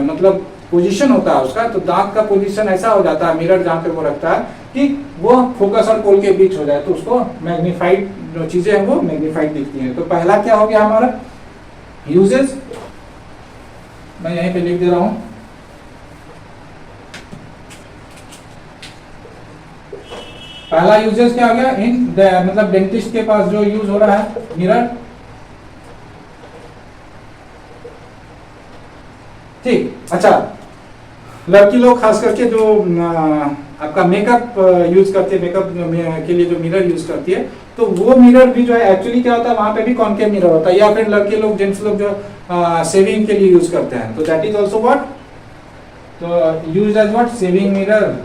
मतलब पोजीशन होता है उसका, तो दांत का पोजीशन ऐसा हो जाता है मिरर जहाँ पे वो रखता है कि वो फोकस और पोल के बीच हो जाए, तो उसको मैग्नीफाइड जो चीजें हैं वो मैग्नीफाइड दिखती हैं। तो पहला क्या हो गया हमारा यूजेस, मैं यहीं पे लिख दे रहा हूं। पहला यूजेस क्या हो गया, इन मतलब डेंटिस्ट के पास जो यूज हो रहा है मिरर। ठीक, अच्छा लड़की लोग खास करके जो आपका मेकअप यूज करती है, मेकअप के लिए जो मिरर यूज करती है, तो वो मिरर भी जो है एक्चुअली क्या होता है, वहां पे भी कॉन्केव मिरर होता है। या फिर लड़के लोग, जेंट्स लोग जो सेविंग के लिए यूज करते हैं, तो दैट इज ऑल्सो व्हाट, तो use as what shaving mirror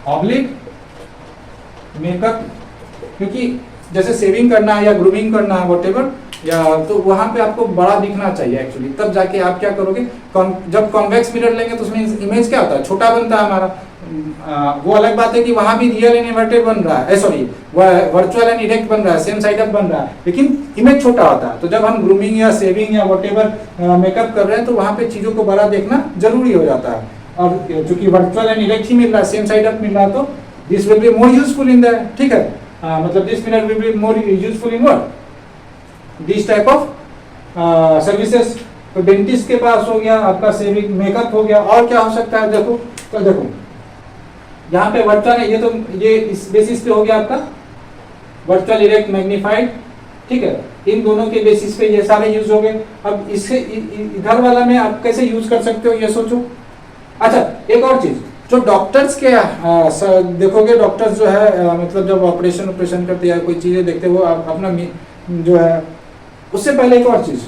oblique makeup. क्योंकि जैसे सेविंग करना है या ग्रूमिंग करना है व्हाटएवर, या तो वहां पे आपको बड़ा दिखना चाहिए एक्चुअली, तब जाके आप क्या करोगे, जब कॉन्वेक्स मिरर लेंगे तो उसमें इमेज क्या होता है, छोटा बनता है हमारा। वो अलग बात है कि वहां भी रियल एंड इन्वर्टेड बन रहा है, सॉरी वर्चुअल एंड इरेक्ट बन रहा है, सेम साइड अप बन रहा है, लेकिन इमेज छोटा होता है। तो जब हम ग्रूमिंग या सेविंग या व्हाटएवर मेकअप कर रहे हैं, तो वहां पे चीजों को बड़ा देखना जरूरी हो जाता है। और चूंकि वर्चुअल एंड इरेक्ट ही मिल रहा है, सेम साइड अप मिल रहा है, तो this will be more useful in that. ठीक है, मतलब this mirror will be more useful in what this type of services. तो डेंटिस्ट के पास हो गया आपका सेविंग, मेकअप हो गया, और क्या हो सकता है देखो, तो देखो यहाँ पे वर्चुअल है, ये तो ये इस बेसिस पे हो गया आपका वर्चुअल इरेक्ट मैग्नीफाइड। ठीक है, इन दोनों के बेसिस पे ये सारे यूज हो गए। अब इससे इधर वाला में आप कैसे यूज कर सकते हो ये सोचो। अच्छा एक और चीज, जो डॉक्टर्स के देखोगे, डॉक्टर्स जो है मतलब जब ऑपरेशन करते हैं, कोई चीजें देखते हैं, वो अपना जो है, उससे पहले एक और चीज,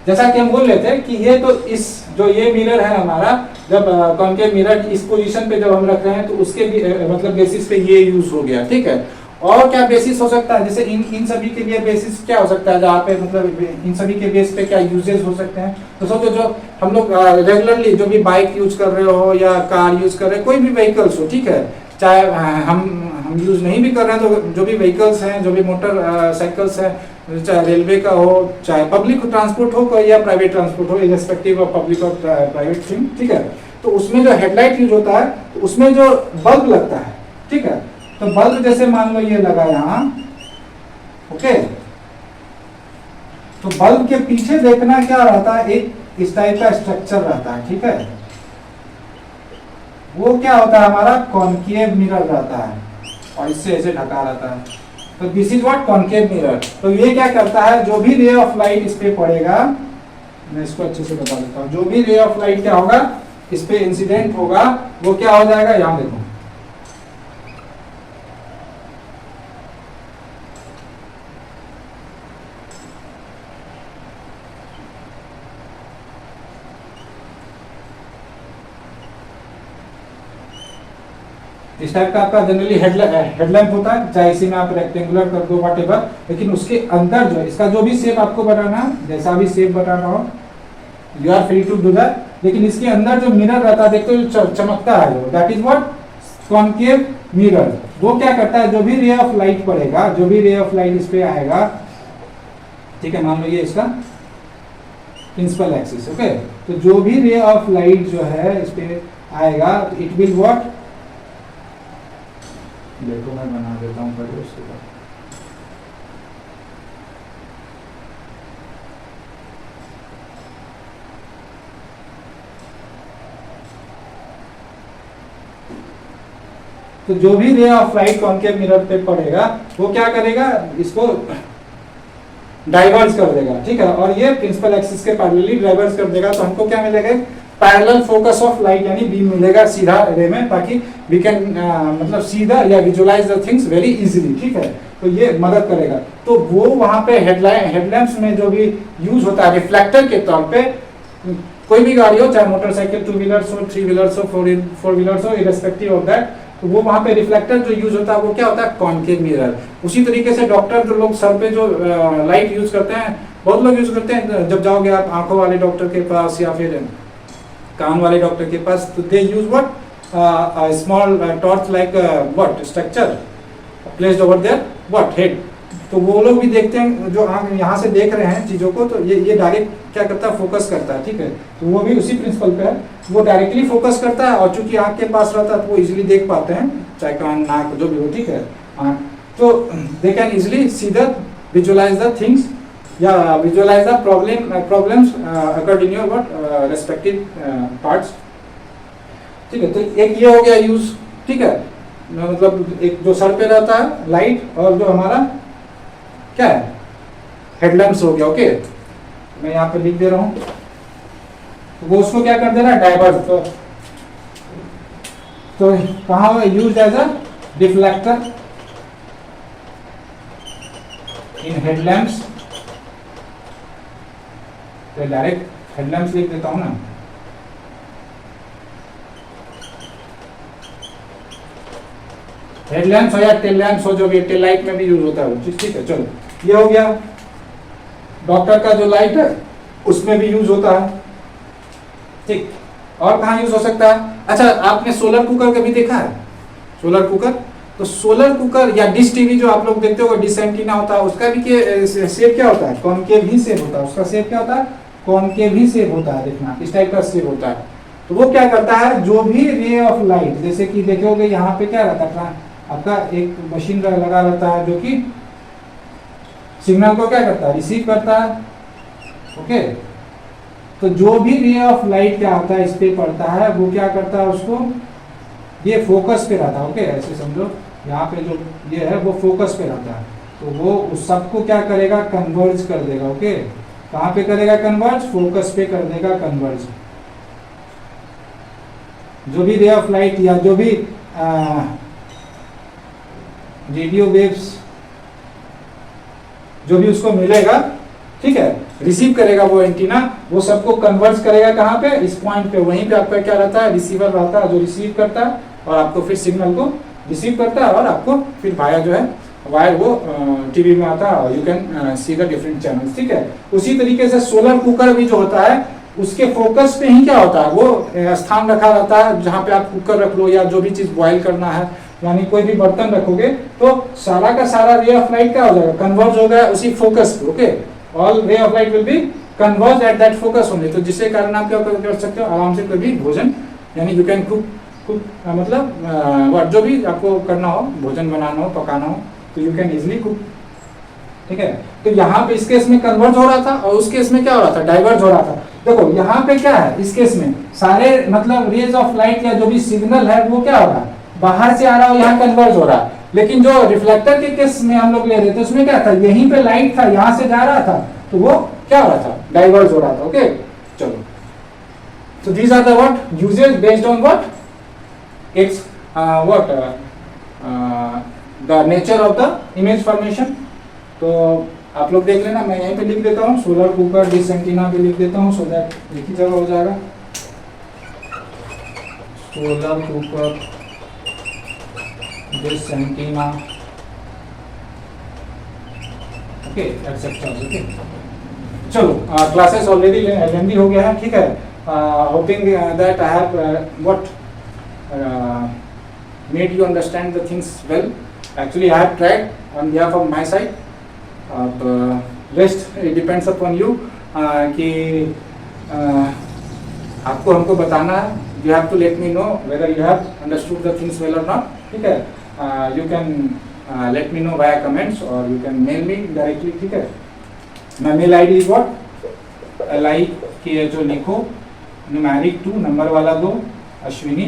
जैसा कि हम बोल रहे थे कि ये तो इस जो ये मिरर है हमारा, जब कॉन्केव मिरर इस पोजीशन पे जब हम रख रहे हैं तो उसके भी मतलब बेसिस पे ये यूज हो गया, ठीक है। और क्या बेसिस हो सकता है, जैसे इन सभी के लिए बेसिस क्या हो सकता है, जहाँ पे मतलब इन सभी के बेस पे क्या यूजेस हो सकते हैं। तो सोचो जो हम लोग रेगुलरली जो भी बाइक यूज कर रहे हो या कार यूज कर रहे हो, कोई भी व्हीकल्स हो, ठीक है, चाहे हम यूज नहीं भी कर रहे हैं, तो जो भी व्हीकल्स हैं, जो भी मोटर साइकिल्स हैं, चाहे रेलवे का हो, चाहे पब्लिक ट्रांसपोर्ट हो कोई या प्राइवेट ट्रांसपोर्ट हो, इरेस्पेक्टिव ऑफ पब्लिक और प्राइवेट थिंग, ठीक है। तो उसमें जो हेडलाइट यूज होता है, तो उसमें जो बल्ब लगता है, ठीक है, तो बल्ब जैसे मान लो ये लगा यहाँ, ओके, तो बल्ब के पीछे देखना क्या रहता है, एक इस टाइप का स्ट्रक्चर रहता है, ठीक है। वो क्या होता है, हमारा कॉनकेव मिरर रहता है और इससे ऐसे ढका रहता है। तो this is what concave mirror. तो ये क्या करता है, जो भी रे ऑफ लाइट इस पे पड़ेगा, मैं इसको अच्छे से बता देता हूँ, जो भी रे ऑफ लाइट क्या होगा इस पे इंसिडेंट होगा, वो क्या हो जाएगा, यहां देखो, इस टाइप का आपका जनरली हेडलैम्प होता है, चाहे इसी में आप रेक्टेंगुलर कर दो व्हाटएवर, लेकिन उसके अंदर जो इसका जो भी शेप आपको बनाना है, जैसा भी शेप बनाना हो, you are free to do that. लेकिन इसके अंदर जो मिरर रहता है, देखते हो चमकता है, जो that is what concave mirror. वो क्या करता है, जो भी रे ऑफ लाइट पड़ेगा, जो भी रे ऑफ लाइट इस पे आएगा, ठीक है, मान लो ये इसका प्रिंसिपल एक्सिस, ओके, तो जो भी रे ऑफ लाइट जो है इस पे आएगा, इट विल व्हाट, देखो मैं बना देता हूँ पहले उसके बाद, तो जो भी रे ऑफ लाइट कॉनकेव मिरर पे पड़ेगा, वो क्या करेगा, इसको डाइवर्स कर देगा, ठीक है, और ये प्रिंसिपल एक्सिस के पैरेलली डाइवर्स कर देगा। तो हमको क्या मिलेगा, पैरेलल फोकस ऑफ लाइट यानी बीम मिलेगा सीधा रे में, ताकि वी कैन मतलब सीधा या visualise the things very easily, ठीक है। तो ये मदद करेगा। तो वो वहां पे हेडलैम्प्स में जो भी यूज होता है रिफ्लेक्टर के तौर पे, कोई भी गाड़ी हो, चाहे मोटरसाइकिल, 2 व्हीलर्स हो, 3 व्हीलर्स हो, 4 व्हीलर्स हो, इरेस्पेक्टिव ऑफ दैट, तो वो वहां पे रिफ्लेक्टर जो यूज होता है वो क्या होता है, कॉनकेव मिरर। उसी तरीके से डॉक्टर जो लोग सर पे जो लाइट यूज करते हैं, बहुत लोग यूज करते हैं, जब जाओगे आप आंखों वाले डॉक्टर के पास या फिर कान वाले डॉक्टर के पास, तो they use what small torch like what structure placed over there what head. तो वो लोग भी देखते हैं, जो आंख यहाँ से देख रहे हैं चीजों को, तो ये डायरेक्ट क्या करता है, फोकस करता है, ठीक है। तो वो भी उसी प्रिंसिपल पे है, वो डायरेक्टली फोकस करता है, और चूंकि आंख के पास रहता है तो वो इजीली देख पाते हैं, चाहे कान नाक जो भी हो, ठीक है, तो they can easily see the visualize the things या visualise the problems occurred in your what respective parts, ठीक है। तो एक ये हो गया यूज, ठीक है, मतलब एक जो सर पे रहता है लाइट, और जो हमारा क्या है हेडलैम्प्स हो गया, ओके। मैं यहाँ पे लिख दे रहा हूं, तो वो उसको क्या कर दे रहा है, डाइवर्स। तो कहाँ हुआ, use as a reflector in headlamps. तो डायरेक्ट हेडलैम्प्स लिख देता हूं ना, हेडलैम्प्स हो या टेल लैम्प्स हो, जो भी टेल लाइट में भी यूज होता है वो चीज, ठीक है। चलो ये हो गया, डॉक्टर का जो लाइट है उसमें भी यूज होता है, ठीक। और कहाँ यूज हो सकता है, अच्छा आपने सोलर कुकर कभी देखा है, सोलर कुकर, तो सोलर कुकर या डिश टीवी जो आप लोग देखते हो, डिश एंटीना होता है, उसका भी शेप क्या होता है, कॉनकेव ही शेप होता है, उसका शेप क्या होता है, कॉनकेव ही शेप होता है, देखना इस टाइप का शेप होता है। तो वो क्या करता है, जो भी रे ऑफ लाइट, जैसे कि देखोगे यहाँ पे क्या रहता है, आपका एक मशीन लगा रहता है जो कि सिग्नल को क्या करता है, रिसीव करता है, ओके। तो जो भी रे ऑफ लाइट क्या आता है इस पे पड़ता है, वो क्या करता है, उसको ये फोकस पे रहता है, ओके, ऐसे समझो, यहाँ पे जो ये है वो फोकस पे रहता है, तो वो उस सबको क्या करेगा, कन्वर्ज कर देगा, ओके। कहाँ पे करेगा कन्वर्ज, फोकस पे कर देगा कन्वर्ज। जो भी रे ऑफ लाइट या जो भी रेडियो वेव्स जो भी उसको मिलेगा, ठीक है, रिसीव करेगा वो एंटीना, वो सबको कन्वर्ट करेगा कहाँ पे, इस पॉइंट पे, वहीं पे आपका क्या रहता है, रिसीवर रहता है जो रिसीव करता है और आपको फिर सिग्नल को रिसीव करता है और आपको फिर वाया जो है वायर वो टीवी में आता है, you can see the different channels, ठीक है। उसी तरीके से सोलर कुकर भी जो होता है उसके फोकस पे ही क्या होता है, वो स्थान रखा रहता है जहाँ पे आप कुकर रख लो या जो भी चीज बॉईल करना है, यानी कोई भी बर्तन रखोगे तो सारा का सारा रे ऑफ लाइट क्या हो जाएगा, कन्वर्ज होगा उसी फोकस पे, ओके, ऑल रे of light will be converge at that focus only. तो जिसके कारण आप क्या कर सकते हो, आराम से कोई भी भोजन, यानी यू कैन कुक मतलब जो भी आपको करना हो, भोजन बनाना हो, पकाना हो, तो यू कैन इजिली कुक, ठीक है। तो यहाँ पे इस केस में कन्वर्ज हो रहा था और उस केस में क्या हो रहा था, डाइवर्ज हो रहा था। देखो यहाँ पे क्या है, इस केस में सारे मतलब रेज ऑफ लाइट या जो भी सिग्नल है वो क्या हो रहा है, बाहर से आ रहा हो, यहाँ कन्वर्ज हो रहा है। लेकिन जो रिफ्लेक्टर के केस में हम लोग ले रहे थे उसमें क्या था, यहीं पे लाइट था, यहाँ से जा रहा था, तो वो क्या हो रहा था, डाइवर्ज हो रहा था, ओके। चलो, so these are the what uses based on what its the nature of the image formation। तो आप लोग देख लेना, मैं यहीं पे लिख देता हूँ, सोलर कुकर डिश एंटीना भी लिख देता हूँ, सो दैट एक ही जगह हो जाएगा, solar cooker dish antenna, okay, etcetera, okay. चलो, क्लासेस ऑलरेडी लेंदी हो गया है, ठीक है। Hoping that I have what made you understand the things well. Actually, I have tried on behalf of my side. Rest it depends upon you. कि आपको हमको बताना है. You have to let me know whether you have understood the things well or not. ठीक है. You can let me know via comments or you can mail me directly. ठीक है. My mail ID is what? LI के जो लिखो numeric 2 number वाला 2 Ashwini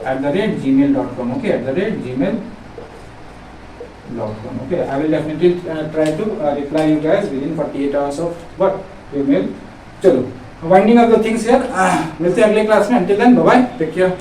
@gmail.com, okay, @gmail.com, okay. I will definitely try to reply you guys within 48 hours of what your mail. चलो, winding up the things here, मिलते हैं अगले class में, until then bye bye, take care.